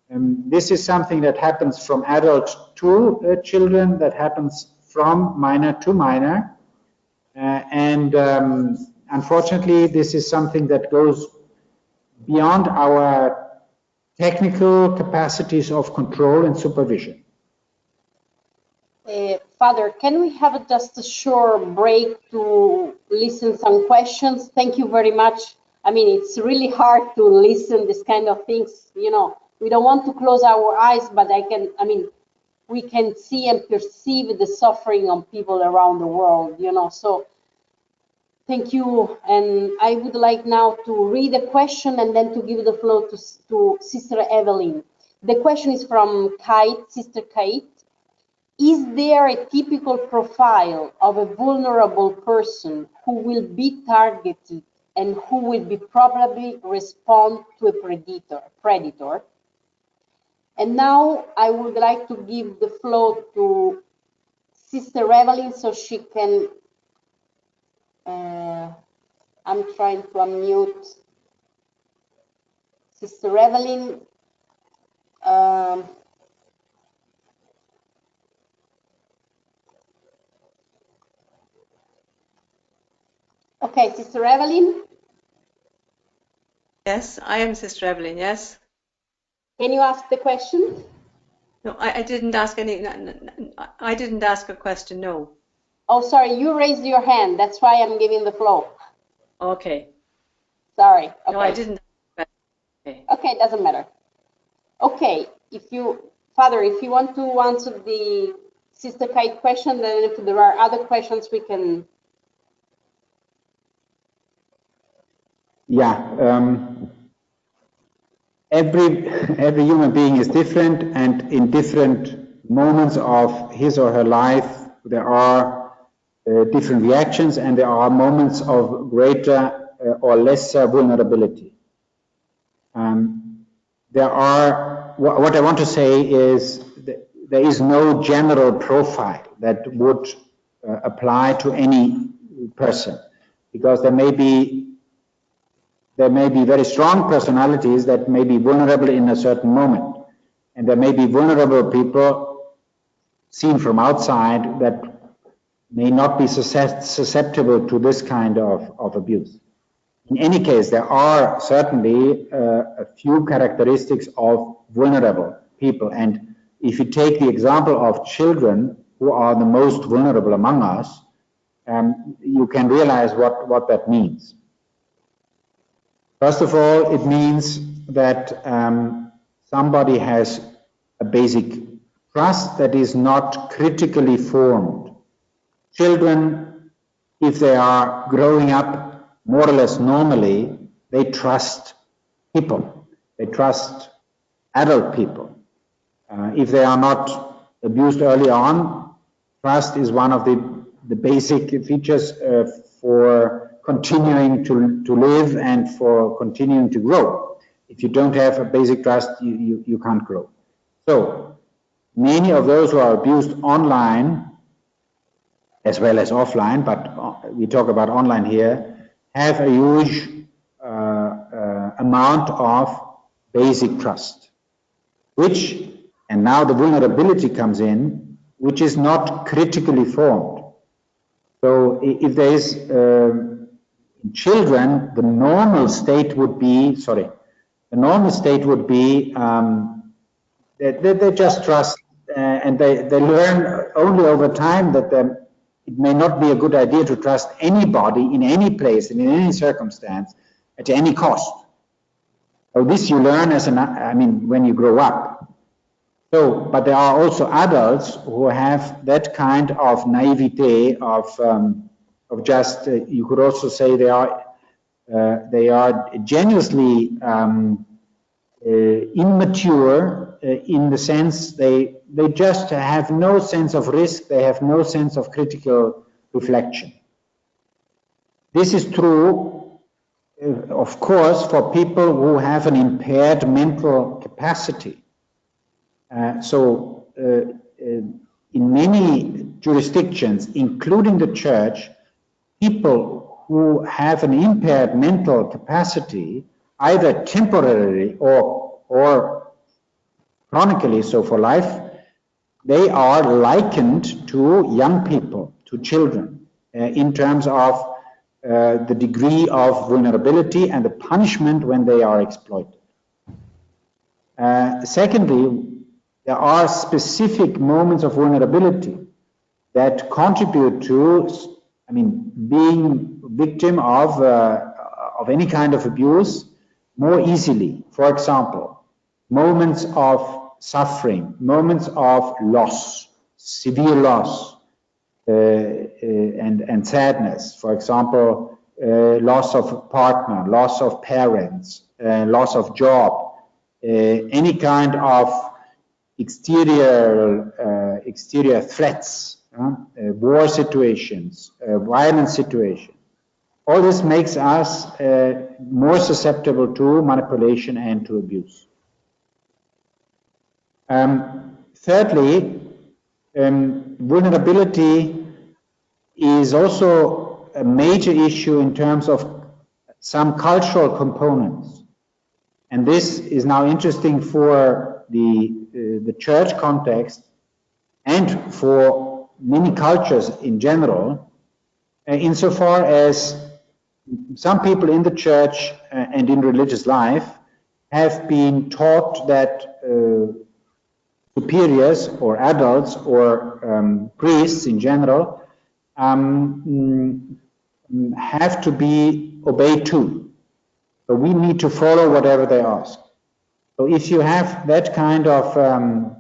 S2: This is something that happens from adult to children, that happens from minor to minor. And unfortunately, this is something that goes beyond our technical capacities of control and supervision.
S1: Father, can we have just a short break to listen some questions? Thank you very much. I mean, it's really hard to listen this kind of things. You know, we don't want to close our eyes, but we can see and perceive the suffering of people around the world, you know. So thank you. And I would like now to read a question and then to give the floor to Sister Evelyn. The question is from Kate, Sister Kate. Is there a typical profile of a vulnerable person who will be targeted and who will be probably respond to a predator? And now I would like to give the floor to Sister Evelyn so she can, I'm trying to unmute Sister Evelyn. Okay, Sister Evelyn.
S9: Yes, I am Sister Evelyn, yes.
S1: Can you ask the question?
S9: No, I didn't ask any, I didn't ask a question, no.
S1: Oh, sorry, you raised your hand. That's why I'm giving the floor.
S9: Okay.
S1: Sorry. Okay.
S9: No, I didn't. Okay.
S1: Okay, doesn't matter. Okay, Father, if you want to answer the Sister Kate question, then if there are other questions, we can.
S2: Yeah. Every human being is different, and in different moments of his or her life, there are different reactions, and there are moments of greater or lesser vulnerability. There are, what I want to say is that there is no general profile that would apply to any person, because there may be very strong personalities that may be vulnerable in a certain moment, and there may be vulnerable people seen from outside that may not be susceptible to this kind of abuse. In any case, there are certainly a few characteristics of vulnerable people, and if you take the example of children, who are the most vulnerable among us, you can realize what that means. First of all, it means that somebody has a basic trust that is not critically formed. Children, if they are growing up more or less normally, they trust people. They trust adult people. If they are not abused early on, trust is one of the basic features for continuing to live and for continuing to grow. If you don't have a basic trust, you can't grow. So many of those who are abused online, as well as offline, but we talk about online here, have a huge amount of basic trust, which, and now the vulnerability comes in, which is not critically formed. So if there is children, the normal state would be, that they just trust, and they learn only over time that it may not be a good idea to trust anybody in any place and in any circumstance at any cost. So this you learn when you grow up. So, but there are also adults who have that kind of naivete of just, you could also say they are genuinely immature in the sense they just have no sense of risk, they have no sense of critical reflection. This is true, of course, for people who have an impaired mental capacity. In many jurisdictions, including the church, people who have an impaired mental capacity, either temporarily or chronically, so for life, they are likened to young people, to children, in terms of the degree of vulnerability and the punishment when they are exploited. Secondly, there are specific moments of vulnerability that contribute to, being victim of any kind of abuse more easily. For example, moments of suffering, moments of loss, severe loss, and sadness. For example, loss of a partner, loss of parents, loss of job, any kind of exterior threats, war situations, violent situations. All this makes us more susceptible to manipulation and to abuse. Thirdly, vulnerability is also a major issue in terms of some cultural components. And this is now interesting for the church context and for many cultures in general, insofar as some people in the church and in religious life have been taught that superiors or adults or priests in general have to be obeyed too. So we need to follow whatever they ask. So if you have that kind of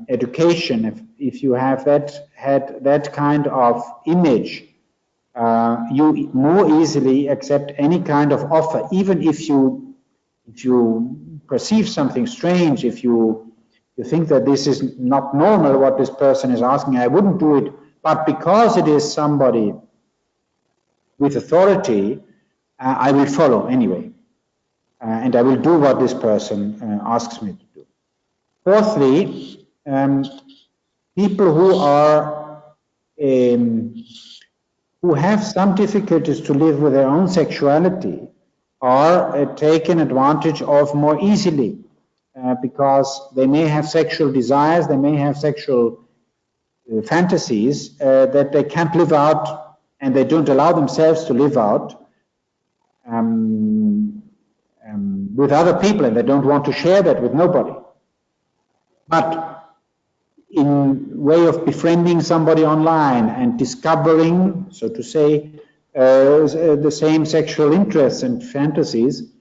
S2: education, if you have had that kind of image, you more easily accept any kind of offer, even if you perceive something strange, if you you think that this is not normal, what this person is asking, I wouldn't do it, but because it is somebody with authority, I will follow anyway, and I will do what this person asks me to do. Fourthly, people who have some difficulties to live with their own sexuality are taken advantage of more easily because they may have sexual desires, they may have sexual fantasies that they can't live out, and they don't allow themselves to live out with other people, and they don't want to share that with nobody. But in way of befriending somebody online and discovering, so to say, the same sexual interests and fantasies,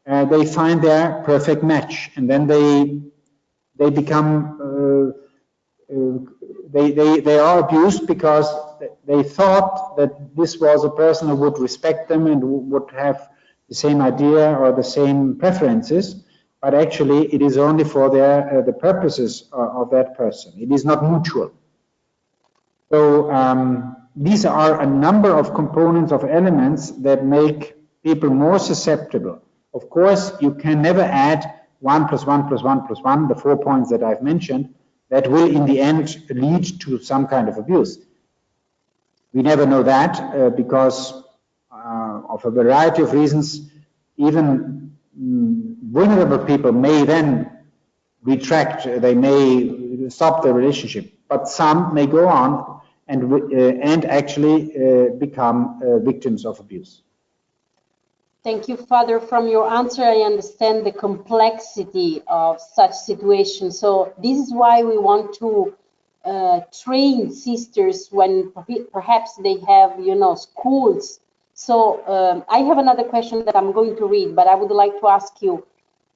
S2: they find their perfect match, and then they become they are abused because they thought that this was a person who would respect them and would have the same idea or the same preferences, but actually it is only for the purposes of that person. It is not mutual. So these are a number of components of elements that make people more susceptible. Of course, you can never add 1 + 1 + 1 + 1, the 4 points that I've mentioned, that will in the end lead to some kind of abuse. We never know that because of a variety of reasons. Even vulnerable people may then retract, they may stop the relationship, but some may go on and actually become victims of abuse.
S1: Thank you, Father. From your answer, I understand the complexity of such situations. So this is why we want to train sisters when perhaps they have, schools. So I have another question that I'm going to read, but I would like to ask you,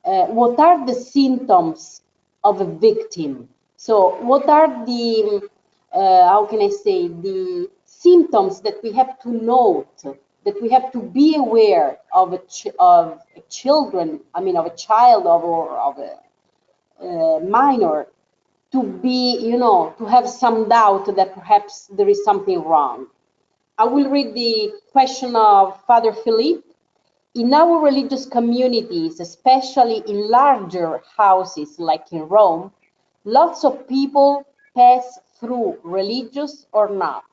S1: what are the symptoms of a victim? So what are the, how can I say, the symptoms that we have to note, that we have to be aware of a child, or of a minor, to be, to have some doubt that perhaps there is something wrong. I will read the question of Father Philippe. In our religious communities, especially in larger houses like in Rome, lots of people pass through, religious or not.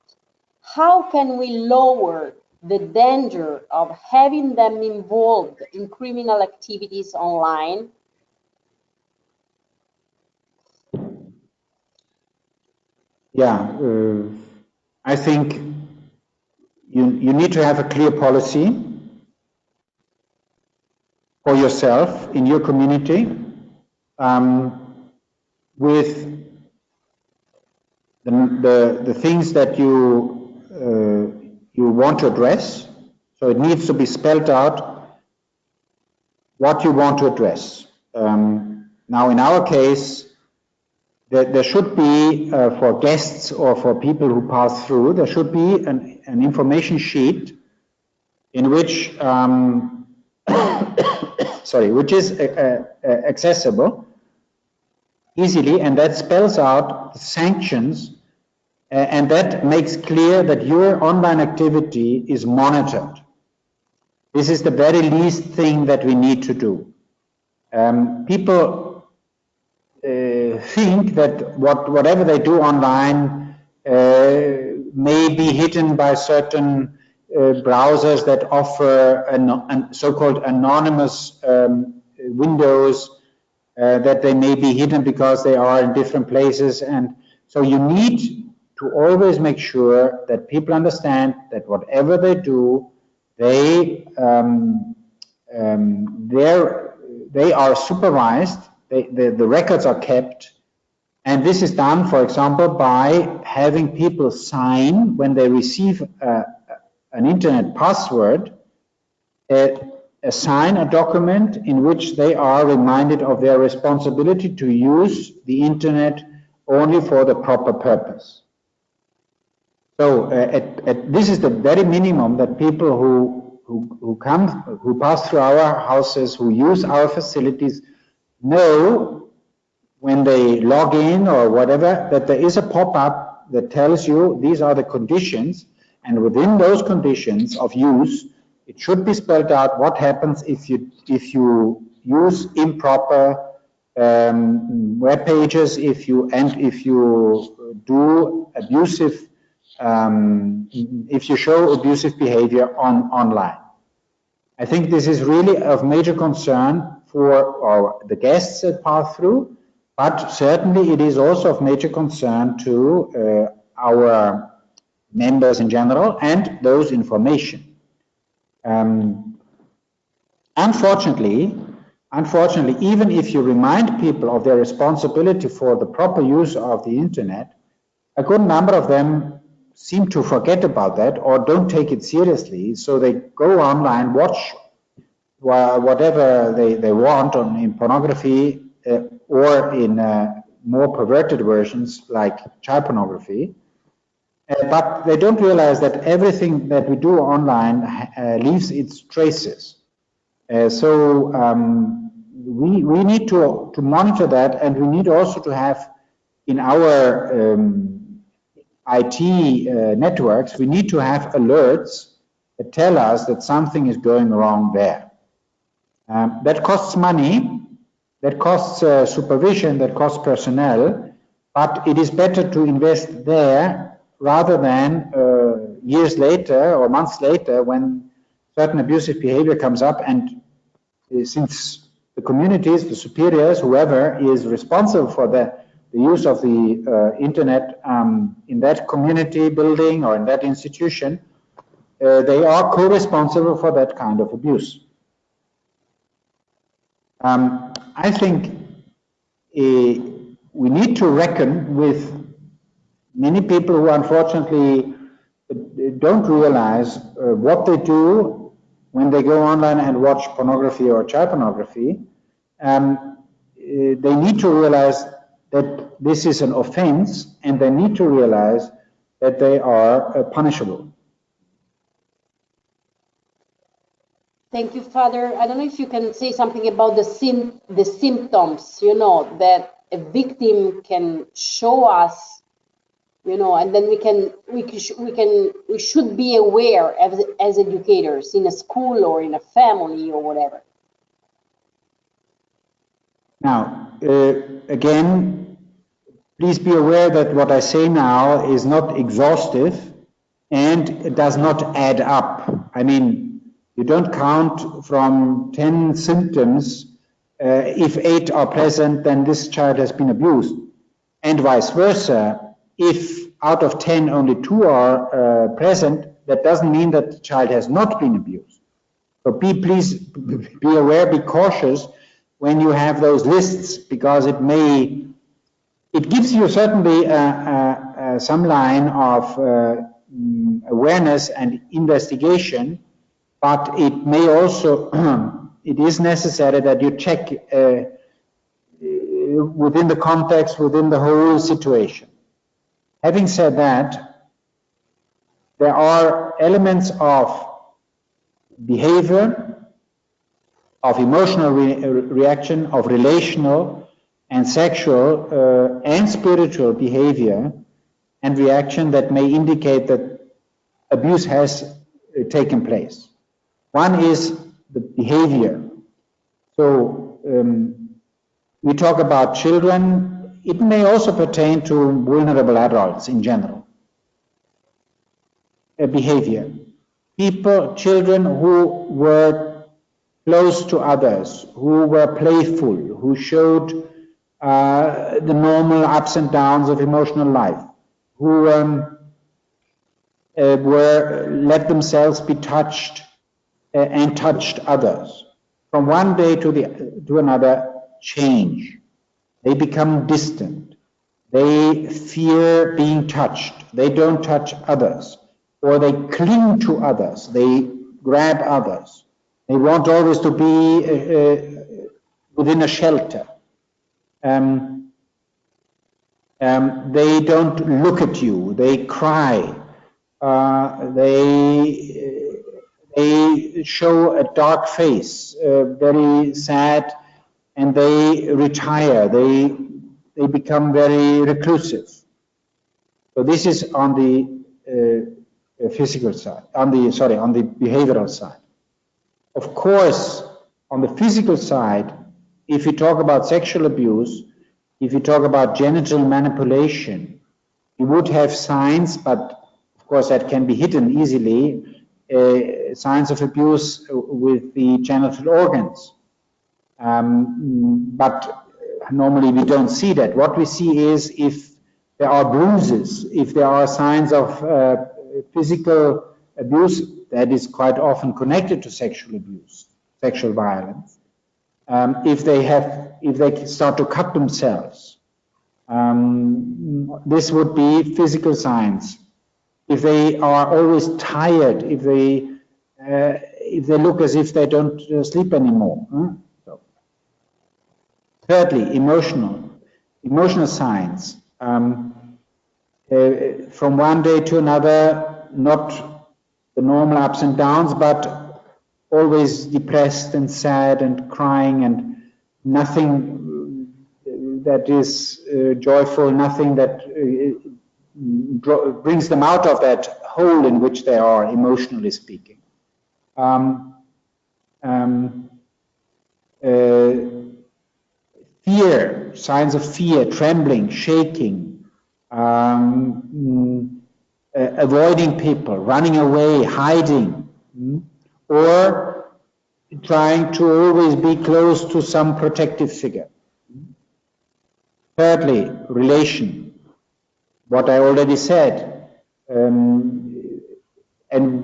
S1: How can we lower the danger of having them involved in criminal activities online?
S2: Yeah, I think you need to have a clear policy for yourself in your community with the things that you want to address. So it needs to be spelled out what you want to address. Now, in our case, there should be, for guests or for people who pass through, there should be an information sheet in which, which is accessible easily, and that spells out the sanctions, and that makes clear that your online activity is monitored. This is the very least thing that we need to do. People think that whatever they do online may be hidden by certain browsers that offer so-called anonymous windows, that they may be hidden because they are in different places. And so you need to always make sure that people understand that whatever they do, they are supervised, the records are kept, and this is done, for example, by having people sign when they receive an internet password, sign a document in which they are reminded of their responsibility to use the internet only for the proper purpose. So this is the very minimum that people who pass through our houses, who use our facilities, know when they log in or whatever, that there is a pop-up that tells you these are the conditions, and within those conditions of use, it should be spelled out what happens if you use improper web pages, if you do abusive, if you show abusive behavior online. I think this is really of major concern for the guests that pass through, but certainly it is also of major concern to our members in general and those information. Unfortunately, even if you remind people of their responsibility for the proper use of the internet, a good number of them seem to forget about that or don't take it seriously, so they go online, watch whatever they want in pornography or in more perverted versions like child pornography, but they don't realize that everything that we do online leaves its traces. So we need to monitor that, and we need also to have in our IT networks, we need to have alerts that tell us that something is going wrong there. That costs money, that costs supervision, that costs personnel, but it is better to invest there rather than years later or months later when certain abusive behavior comes up, and since the communities, the superiors, whoever is responsible for the use of the internet in that community building or in that institution, they are co-responsible for that kind of abuse. I think we need to reckon with many people who unfortunately don't realize what they do when they go online and watch pornography or child pornography. They need to realize that this is an offense, and they need to realize that they are punishable.
S1: Thank you, Father. I don't know if you can say something about the symptoms, you know, that a victim can show us, you know, and then we should be aware as educators in a school or in a family or whatever.
S2: Now, again, please be aware that what I say now is not exhaustive and it does not add up. I mean, you don't count from 10 symptoms. If 8 are present, then this child has been abused. And vice versa. If out of 10 only 2 are present, that doesn't mean that the child has not been abused. So please be aware, be cautious when you have those lists, because it gives you certainly some line of awareness and investigation, but it may also, it is necessary that you check within the context, within the whole situation. Having said that, there are elements of behavior, of emotional reaction, of relational and sexual and spiritual behavior and reaction that may indicate that abuse has taken place. One is the behavior. So we talk about children. It may also pertain to vulnerable adults in general. Behavior. People, children who were close to others, who were playful, who showed the normal ups and downs of emotional life, who let themselves be touched and touched others. From one day to another, change. They become distant. They fear being touched. They don't touch others, or they cling to others. They grab others. They want always to be within a shelter. They don't look at you. They cry. They show a dark face, very sad, and they retire. They they become very reclusive. So this is on the physical side, on the behavioral side. Of course, on the physical side, if you talk about sexual abuse, if you talk about genital manipulation, you would have signs, but of course that can be hidden easily, signs of abuse with the genital organs. But normally we don't see that. What we see is if there are bruises, if there are signs of physical abuse, that is quite often connected to sexual abuse, sexual violence. If they start to cut themselves, this would be physical signs. If they are always tired, if they look as if they don't sleep anymore. So. Thirdly, emotional signs. From one day to another, not the normal ups and downs, but always depressed and sad and crying, and nothing that is joyful, nothing that brings them out of that hole in which they are, emotionally speaking. Fear, signs of fear, trembling, shaking, avoiding people, running away, hiding, or trying to always be close to some protective figure. Thirdly, relation, what I already said, and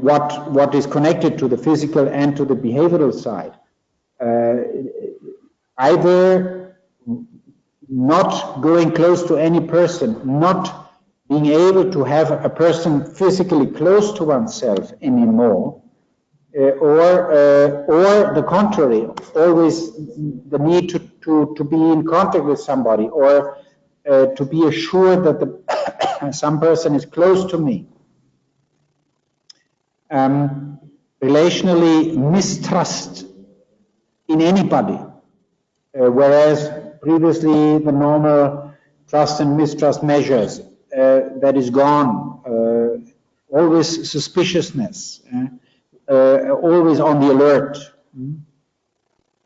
S2: what is connected to the physical and to the behavioral side. Either not going close to any person, not being able to have a person physically close to oneself anymore, or the contrary, always the need to be in contact with somebody, or to be assured that some person is close to me. Relationally, mistrust in anybody, whereas previously the normal trust and mistrust measures, that is gone. Always suspiciousness, always on the alert.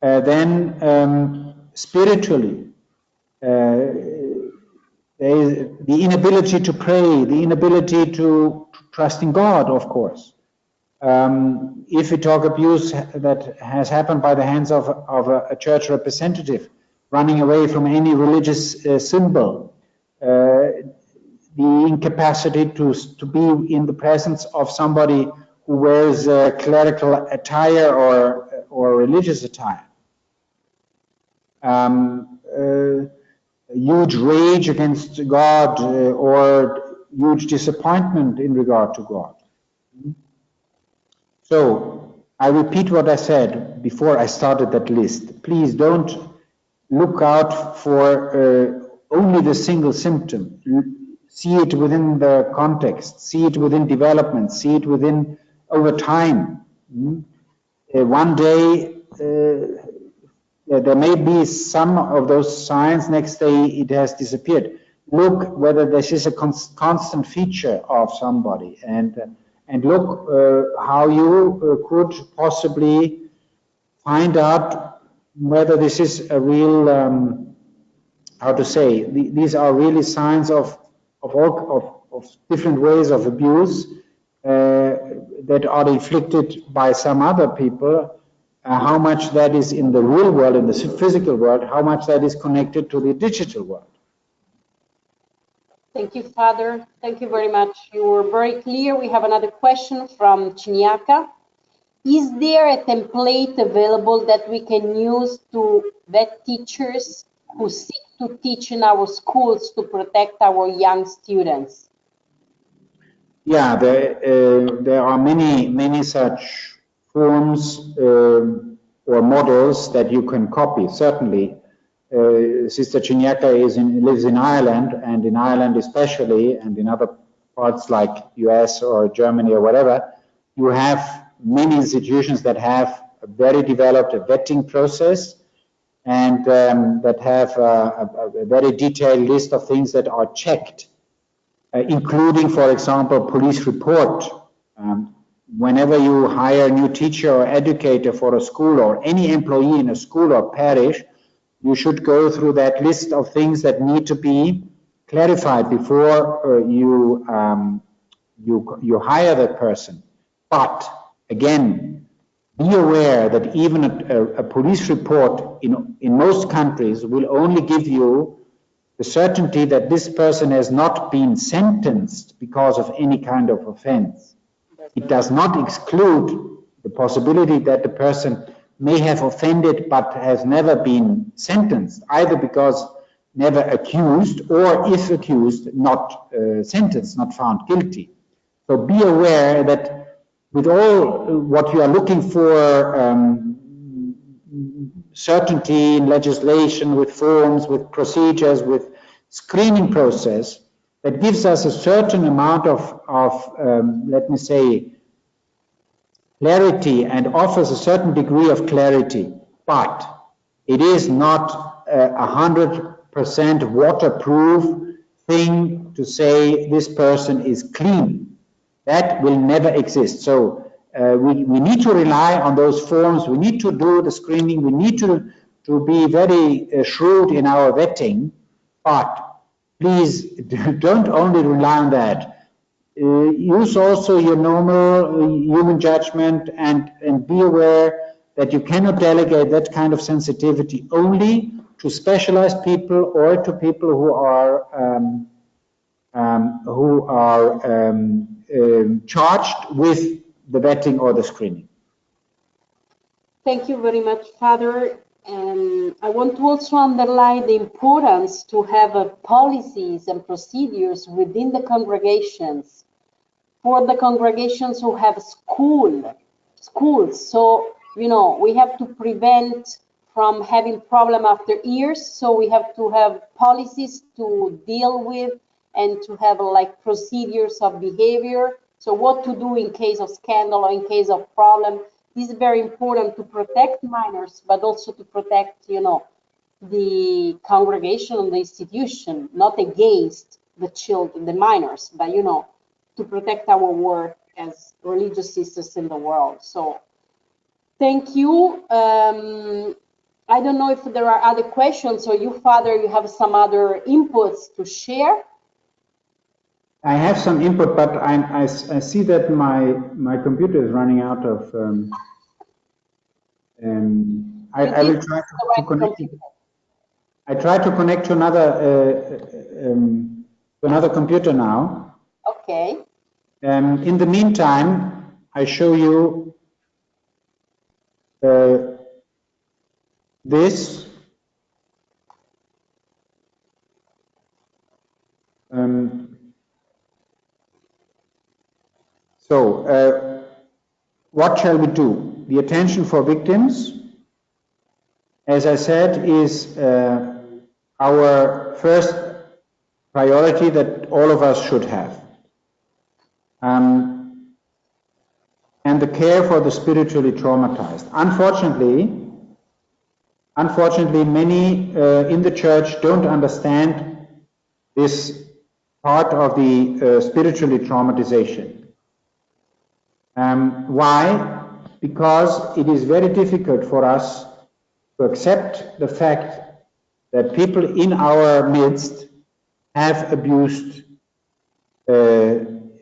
S2: Then spiritually, the inability to pray, the inability to trust in God, of course. If we talk abuse that has happened by the hands of a church representative, running away from any religious symbol, the incapacity to be in the presence of somebody who wears clerical attire or religious attire. Huge rage against God or huge disappointment in regard to God. So, I repeat what I said before I started that list. Please don't look out for only the single symptom. See it within the context, see it within development, see it within over time. One day there may be some of those signs, next day it has disappeared. Look whether this is a constant feature of somebody, and look how you could possibly find out whether this is a real, how to say, these are really signs of different ways of abuse that are inflicted by some other people, how much that is in the real world, in the physical world, how much that is connected to the digital world.
S1: Thank you, Father. Thank you very much. You were very clear. We have another question from Chiniaka. Is there a template available that we can use to vet teachers who seek to teach in our schools to protect our young students?
S2: Yeah, there are many such forms or models that you can copy, certainly. Sister Chiniaka lives in Ireland, and in Ireland especially, and in other parts like US or Germany or whatever, you have many institutions that have a very developed vetting process, and that have a very detailed list of things that are checked, including, for example, police report. Whenever you hire a new teacher or educator for a school, or any employee in a school or parish, you should go through that list of things that need to be clarified before you hire that person. But again, be aware that even a police report in most countries will only give you the certainty that this person has not been sentenced because of any kind of offense. It does not exclude the possibility that the person may have offended but has never been sentenced, either because never accused, or if accused, not sentenced, not found guilty. So be aware that with all what you are looking for, certainty in legislation, with forms, with procedures, with screening process, that gives us a certain amount of let me say, clarity, and offers a certain degree of clarity, but it is not 100% waterproof thing to say this person is clean. That will never exist. So we need to rely on those forms. We need to do the screening. We need to be very shrewd in our vetting, but please don't only rely on that. Use also your normal human judgment, and be aware that you cannot delegate that kind of sensitivity only to specialized people or to people who are charged with the vetting or the screening.
S1: Thank you very much, Father. And I want to also underline the importance to have policies and procedures within the congregations, for the congregations who have schools. So, you know, we have to prevent from having problem after years. So we have to have policies to deal with, and to have like procedures of behavior. So what to do in case of scandal or in case of problem. This is very important to protect minors, but also to protect, you know, the congregation and the institution, not against the children, the minors, but, you know, to protect our work as religious sisters in the world. So thank you. I don't know if there are other questions, or you, Father, you have some other inputs to share.
S2: I have some input, but I see that my computer is running out of. I will try to connect. I try to connect to another computer now.
S1: Okay.
S2: In the meantime, I show you this. So, what shall we do? The attention for victims, as I said, is our first priority that all of us should have. And the care for the spiritually traumatized. Unfortunately, many in the church don't understand this part of the spiritually traumatization. Why? Because it is very difficult for us to accept the fact that people in our midst have abused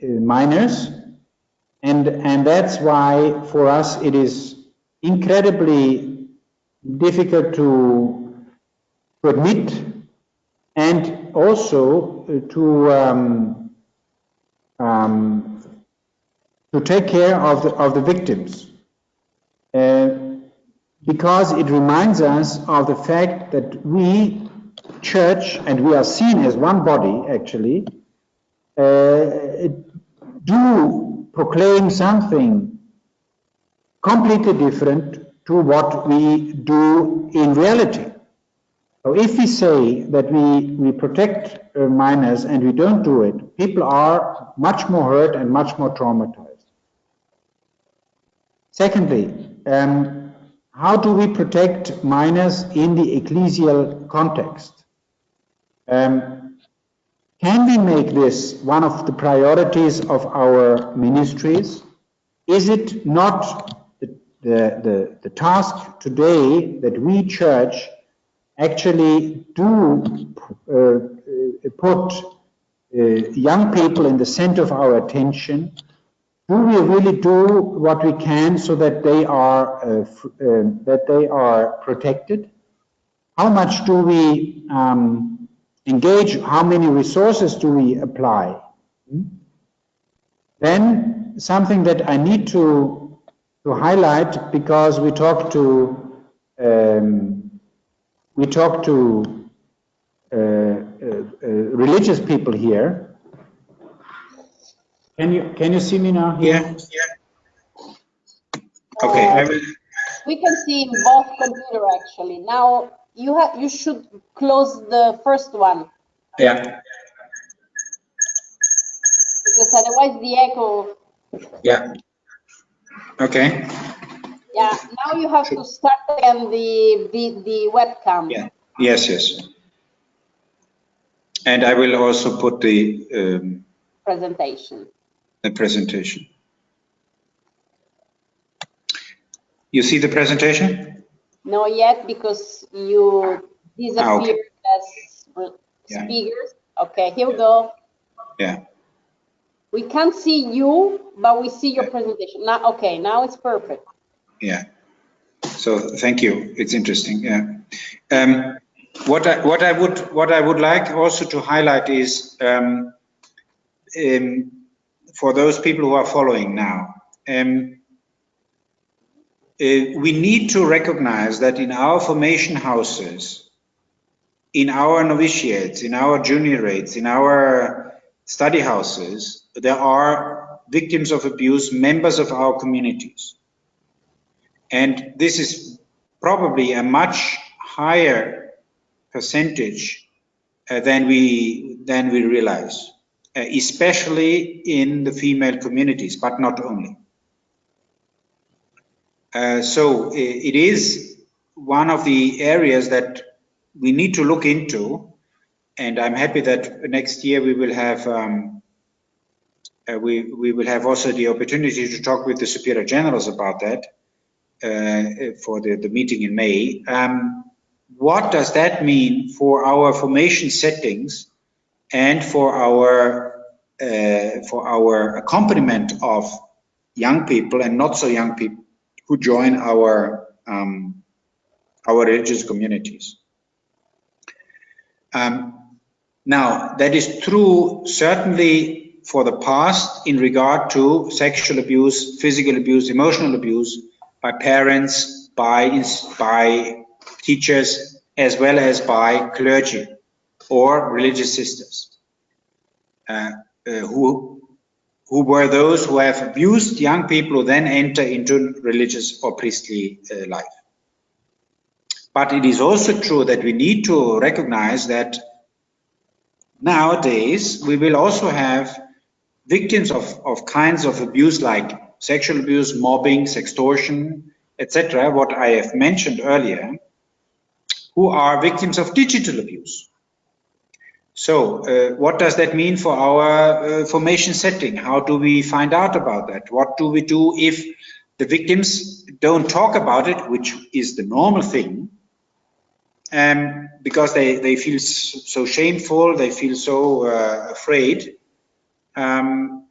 S2: minors, and that's why for us it is incredibly difficult to admit, and also to take care of the victims, because it reminds us of the fact that we, church, and we are seen as one body actually, do proclaim something completely different to what we do in reality. So if we say that we protect minors and we don't do it, people are much more hurt and much more traumatized. Secondly, how do we protect minors in the ecclesial context? Can we make this one of the priorities of our ministries? Is it not the task today that we church actually do put young people in the center of our attention? Do we really do what we can so that they are protected? How much do we engage? How many resources do we apply? Then something that I need to highlight, because we talk to religious people here. Can you see me now here?
S1: Yeah.
S2: Okay, I will.
S1: We can see in both computer actually. Now you should close the first one.
S2: Yeah.
S1: Because otherwise the echo.
S2: Yeah. Okay.
S1: Yeah. Now you have to start again the webcam.
S2: Yeah. Yes. Yes. And I will also put the
S1: presentation.
S2: The presentation. You see the presentation?
S1: Not yet, because you disappeared as speakers. Okay, here we go.
S2: Yeah.
S1: We can't see you, but we see your presentation. Now, okay, now it's perfect.
S2: Yeah. So thank you. It's interesting. Yeah. What I would like also to highlight is for those people who are following now. We need to recognize that in our formation houses, in our novitiates, in our juniораtes, in our study houses, there are victims of abuse, members of our communities. And this is probably a much higher percentage than we realize, especially in the female communities, but not only. So it is one of the areas that we need to look into, and I'm happy that next year we will have we will have also the opportunity to talk with the superior generals about that for the meeting in May. What does that mean for our formation settings and for our accompaniment of young people and not so young people who join our religious communities? Now, that is true certainly for the past in regard to sexual abuse, physical abuse, emotional abuse by parents, by teachers, as well as by clergy or religious sisters, who were those who have abused young people who then enter into religious or priestly life. But it is also true that we need to recognize that nowadays we will also have victims of kinds of abuse like sexual abuse, mobbing, sextortion, etc., what I have mentioned earlier, who are victims of digital abuse. So what does that mean for our formation setting? How do we find out about that? What do we do if the victims don't talk about it, which is the normal thing, because they feel so shameful, they feel so afraid to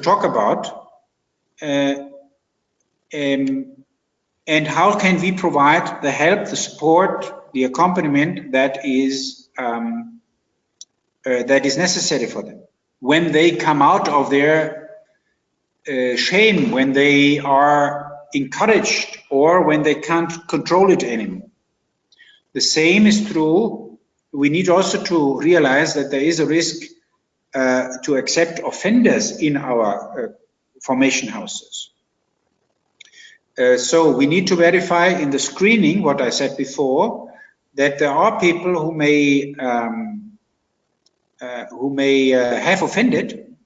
S2: talk about, and how can we provide the help, the support, the accompaniment that is necessary for them when they come out of their shame, when they are encouraged, or when they can't control it anymore. The same is true. We need also to realize that there is a risk to accept offenders in our formation houses. So we need to verify in the screening, what I said before, that there are people who may have offended,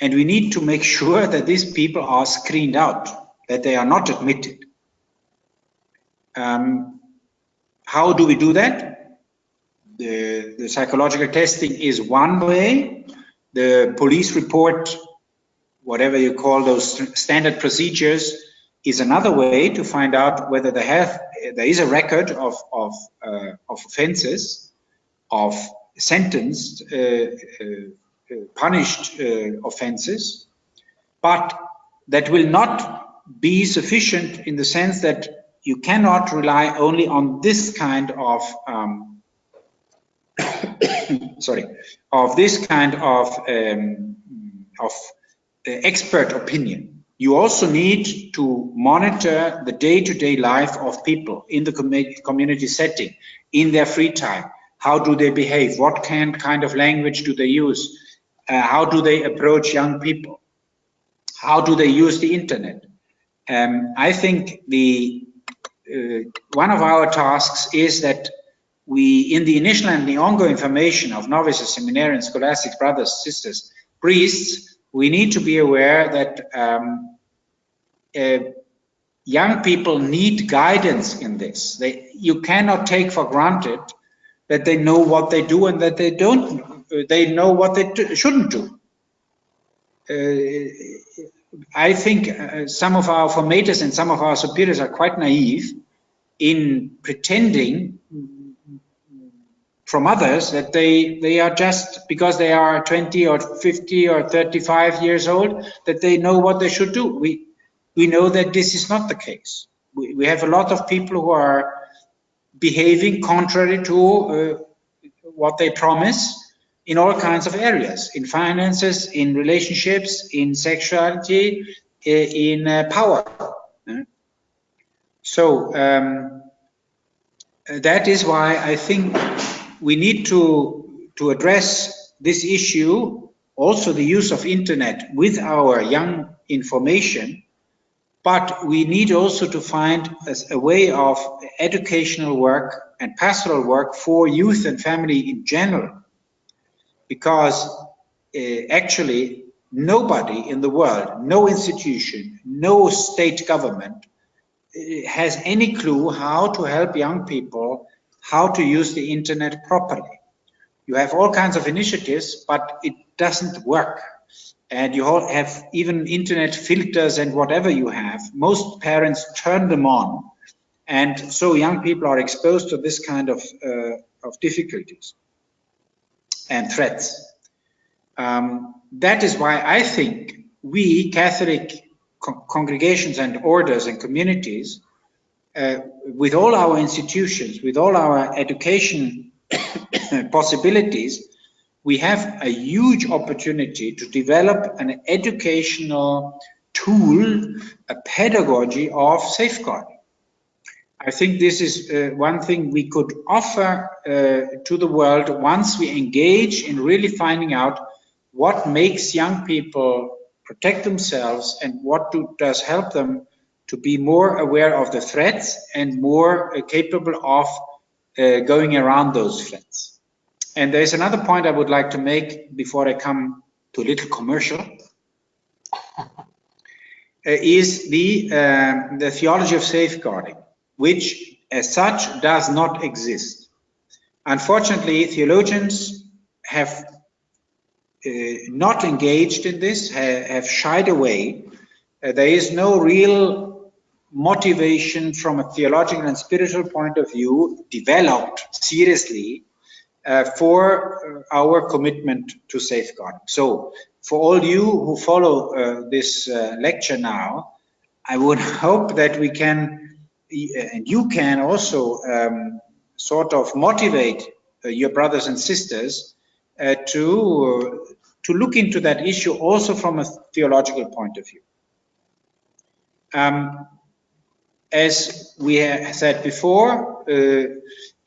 S2: and we need to make sure that these people are screened out, that they are not admitted. How do we do that? The psychological testing is one way. The police report, whatever you call those standard procedures, is another way to find out whether there is a record of offences, of sentenced, punished offences, but that will not be sufficient in the sense that you cannot rely only on this kind of expert opinion. You also need to monitor the day-to-day life of people in the community setting, in their free time. How do they behave? What kind of language do they use? How do they approach young people? How do they use the internet? I think one of our tasks is that we, in the initial and the ongoing formation of novices, seminarians, scholastics, brothers, sisters, priests, we need to be aware that young people need guidance in this. You cannot take for granted that they know what they do and that they know what they shouldn't do. I think some of our formators and some of our superiors are quite naive in pretending from others that they are just, because they are 20 or 50 or 35 years old, that they know what they should do. We know that this is not the case. We have a lot of people who are behaving contrary to what they promise in all kinds of areas, in finances, in relationships, in sexuality, in power. So that is why I think we need to address this issue, also the use of internet with our young information, but we need also to find a way of educational work and pastoral work for youth and family in general. Because actually nobody in the world, no institution, no state government has any clue how to help young people, how to use the internet properly. You have all kinds of initiatives, but it doesn't work. And you all have even internet filters and whatever you have. Most parents turn them on. And so young people are exposed to this kind of difficulties and threats. That is why I think we Catholic congregations and orders and communities, with all our institutions, with all our education possibilities, we have a huge opportunity to develop an educational tool, a pedagogy of safeguarding. I think this is one thing we could offer to the world once we engage in really finding out what makes young people protect themselves and what does help them to be more aware of the threats and more capable of going around those threats. And there's another point I would like to make before I come to a little commercial, is the theology of safeguarding, which as such does not exist. Unfortunately, theologians have not engaged in this, have shied away. There is no real motivation from a theological and spiritual point of view developed seriously for our commitment to safeguarding. So for all you who follow this lecture now, I would hope that we can, and you can also sort of motivate your brothers and sisters to look into that issue also from a theological point of view. As we have said before,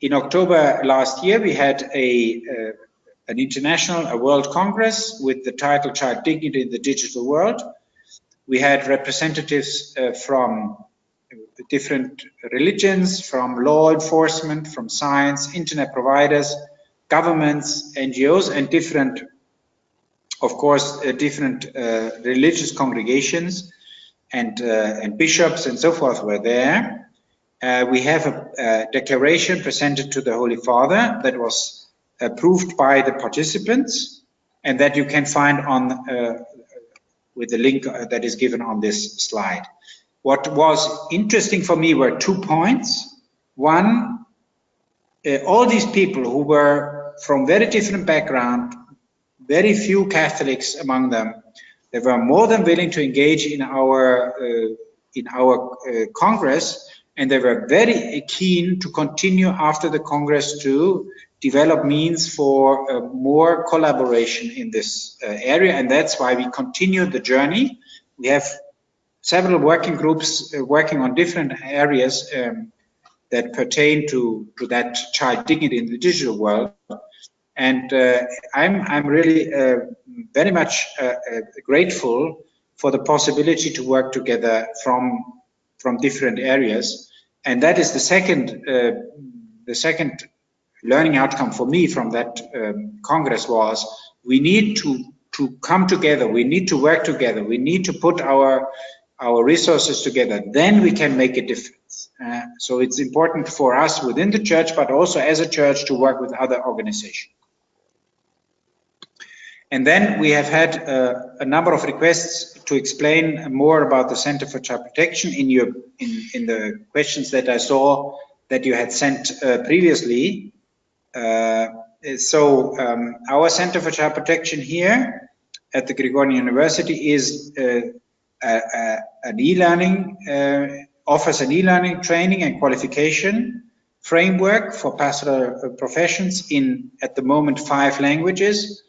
S2: in October last year, we had an international, a world congress with the title Child Dignity in the Digital World. We had representatives from different religions, from law enforcement, from science, internet providers, governments, NGOs, and different, of course, different religious congregations. and bishops and so forth were there. We have a declaration presented to the Holy Father that was approved by the participants, and that you can find on with the link that is given on this slide. What was interesting for me were 2 points. One, all these people who were from very different background, very few Catholics among them, they were more than willing to engage in our Congress, and they were very keen to continue after the Congress to develop means for more collaboration in this area, and that's why we continue the journey. We have several working groups working on different areas that pertain to that child dignity in the digital world. And I'm really very much grateful for the possibility to work together from different areas. And that is the second learning outcome for me from that Congress was we need to come together, we need to work together, we need to put our resources together, then we can make a difference. So it's important for us within the church, but also as a church to work with other organizations. And then we have had a number of requests to explain more about the Center for Child Protection in the questions that I saw that you had sent previously. So our Center for Child Protection here at the Gregorian University is an e-learning, offers an e-learning training and qualification framework for pastoral professions in, at the moment, 5 languages.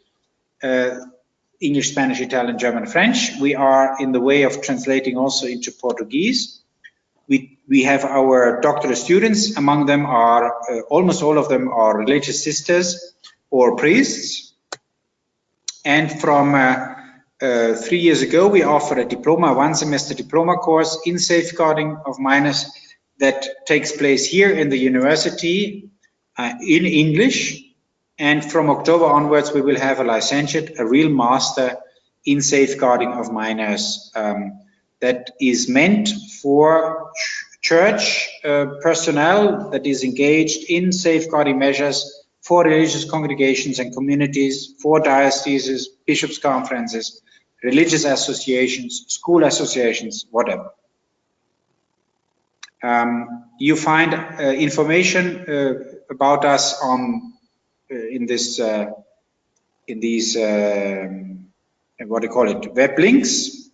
S2: English, Spanish, Italian, German, French. We are in the way of translating also into Portuguese. We have our doctoral students. Among them are, almost all of them are religious sisters or priests. And from 3 years ago, we offer a diploma, 1 semester diploma course in safeguarding of minors that takes place here in the university in English. And from October onwards, we will have a licentiate, a real master in safeguarding of minors that is meant for church personnel that is engaged in safeguarding measures for religious congregations and communities, for dioceses, bishops' conferences, religious associations, school associations, whatever. You find information about us on in these what do you call it, web links.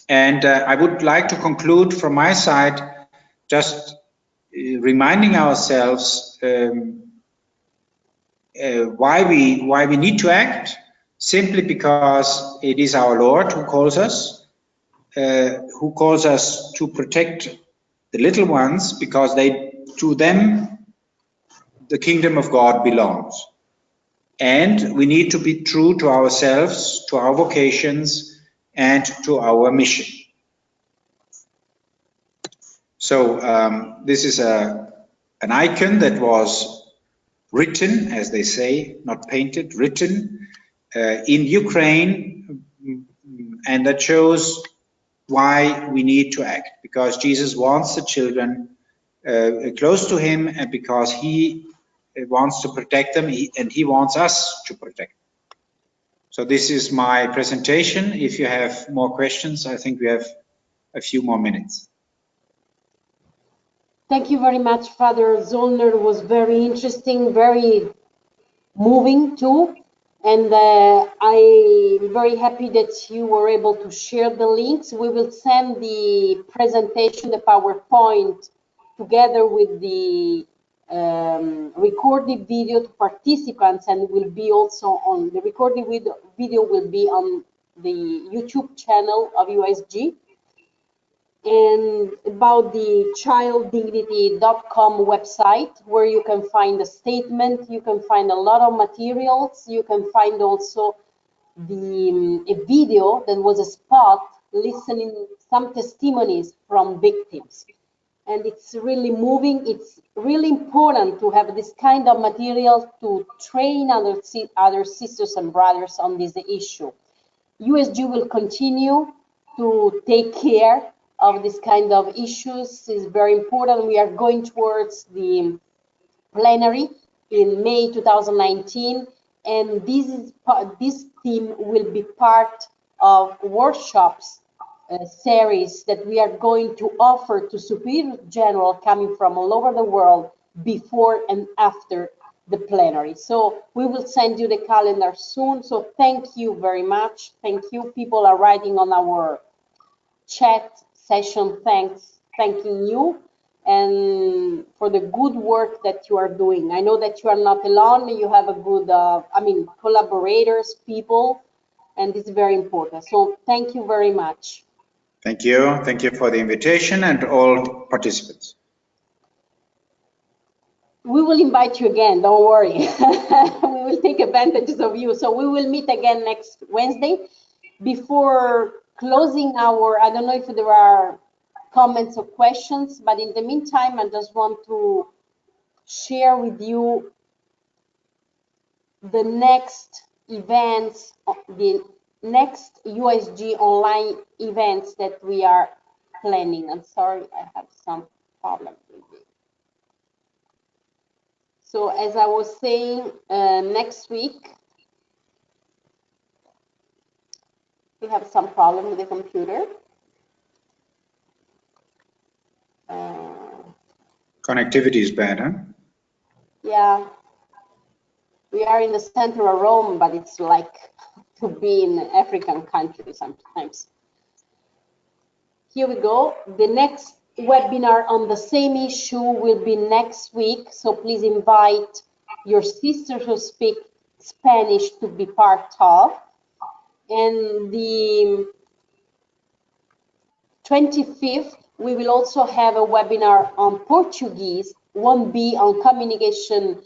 S2: And I would like to conclude from my side just reminding ourselves why we need to act, simply because it is our Lord who calls us to protect the little ones, because to them the kingdom of God belongs. And we need to be true to ourselves, to our vocations, and to our mission. So this is an icon that was written, as they say, not painted, written in Ukraine, and that shows why we need to act, because Jesus wants the children close to him, and because he wants to protect them, and he wants us to protect them. So this is my presentation. If you have more questions, I think we have a few more minutes.
S1: Thank you very much, Father Zollner. It was very interesting, very moving too. And I'm very happy that you were able to share the links. We will send the presentation, the PowerPoint, together with the recorded video to participants, and will be also on the recorded video will be on the YouTube channel of USG. And about the childdignity.com website, where you can find a statement, you can find a lot of materials, you can find also a video that was a spot listening some testimonies from victims. And it's really moving. It's really important to have this kind of material to train other sisters and brothers on this issue. USG will continue to take care of this kind of issues is very important. We are going towards the plenary in May 2019, and this theme will be part of workshops series that we are going to offer to Superior General coming from all over the world before and after the plenary. So we will send you the calendar soon. So thank you very much. Thank you. People are writing on our chat session, thanking you and for the good work that you are doing. I know that you are not alone. You have a good, collaborators, people, and this is very important. So thank you very much.
S2: Thank you. Thank you for the invitation and all participants.
S1: We will invite you again, don't worry. We will take advantage of you. So we will meet again next Wednesday. Before closing our, I don't know if there are comments or questions, but in the meantime, I just want to share with you the next events, the next USG online events that we are planning. I'm sorry, I have some problem with it. So as I was saying, next week, we have some problem with the computer.
S2: Connectivity is bad, huh?
S1: Yeah, we are in the center of Rome, but it's like to be in an African country sometimes. Here we go. The next webinar on the same issue will be next week. So please invite your sisters who speak Spanish to be part of. And the 25th, we will also have a webinar on Portuguese. Won't be on communication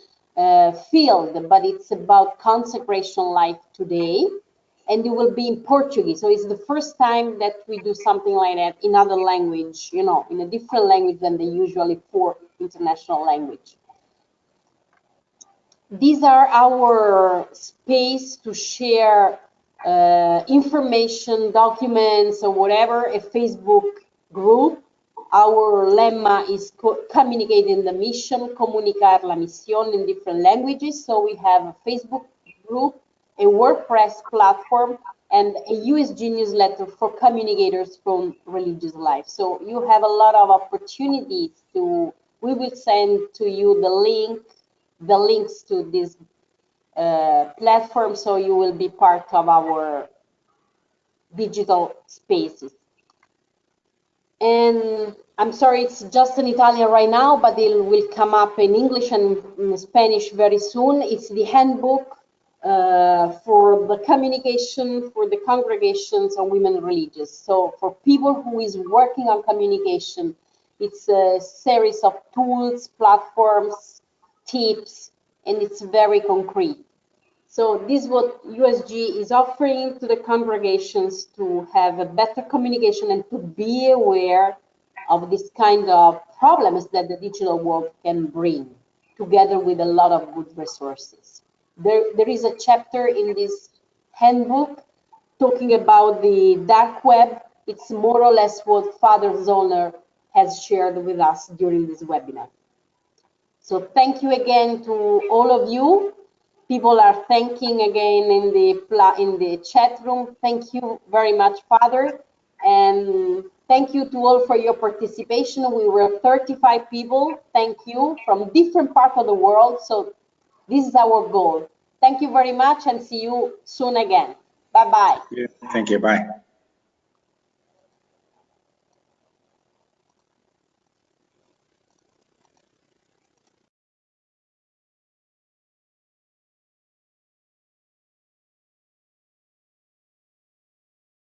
S1: field, but it's about consecration life today. And it will be in Portuguese. So it's the first time that we do something like that in other language, you know, in a different language than the usually for international language. These are our space to share information, documents, or whatever, a Facebook group. Our lemma is communicating the mission, comunicar la misión in different languages. So we have a Facebook group, a WordPress platform, and a USG newsletter for communicators from religious life. So you have a lot of opportunities to, we will send to you the links to this platform, so you will be part of our digital spaces. And I'm sorry, it's just in Italian right now, but it will come up in English and in Spanish very soon. It's the handbook for the communication for the congregations of women religious. So for people who is working on communication, it's a series of tools, platforms, tips, and it's very concrete. So this is what USG is offering to the congregations to have a better communication and to be aware of this kind of problems that the digital world can bring, together with a lot of good resources. There is a chapter in this handbook talking about the dark web. It's more or less what Father Zollner has shared with us during this webinar. So thank you again to all of you. People are thanking again in the chat room. Thank you very much, Father. And thank you to all for your participation. We were 35 people. Thank you from different parts of the world. So this is our goal. Thank you very much and see you soon again. Bye-bye.
S2: Thank you. Bye.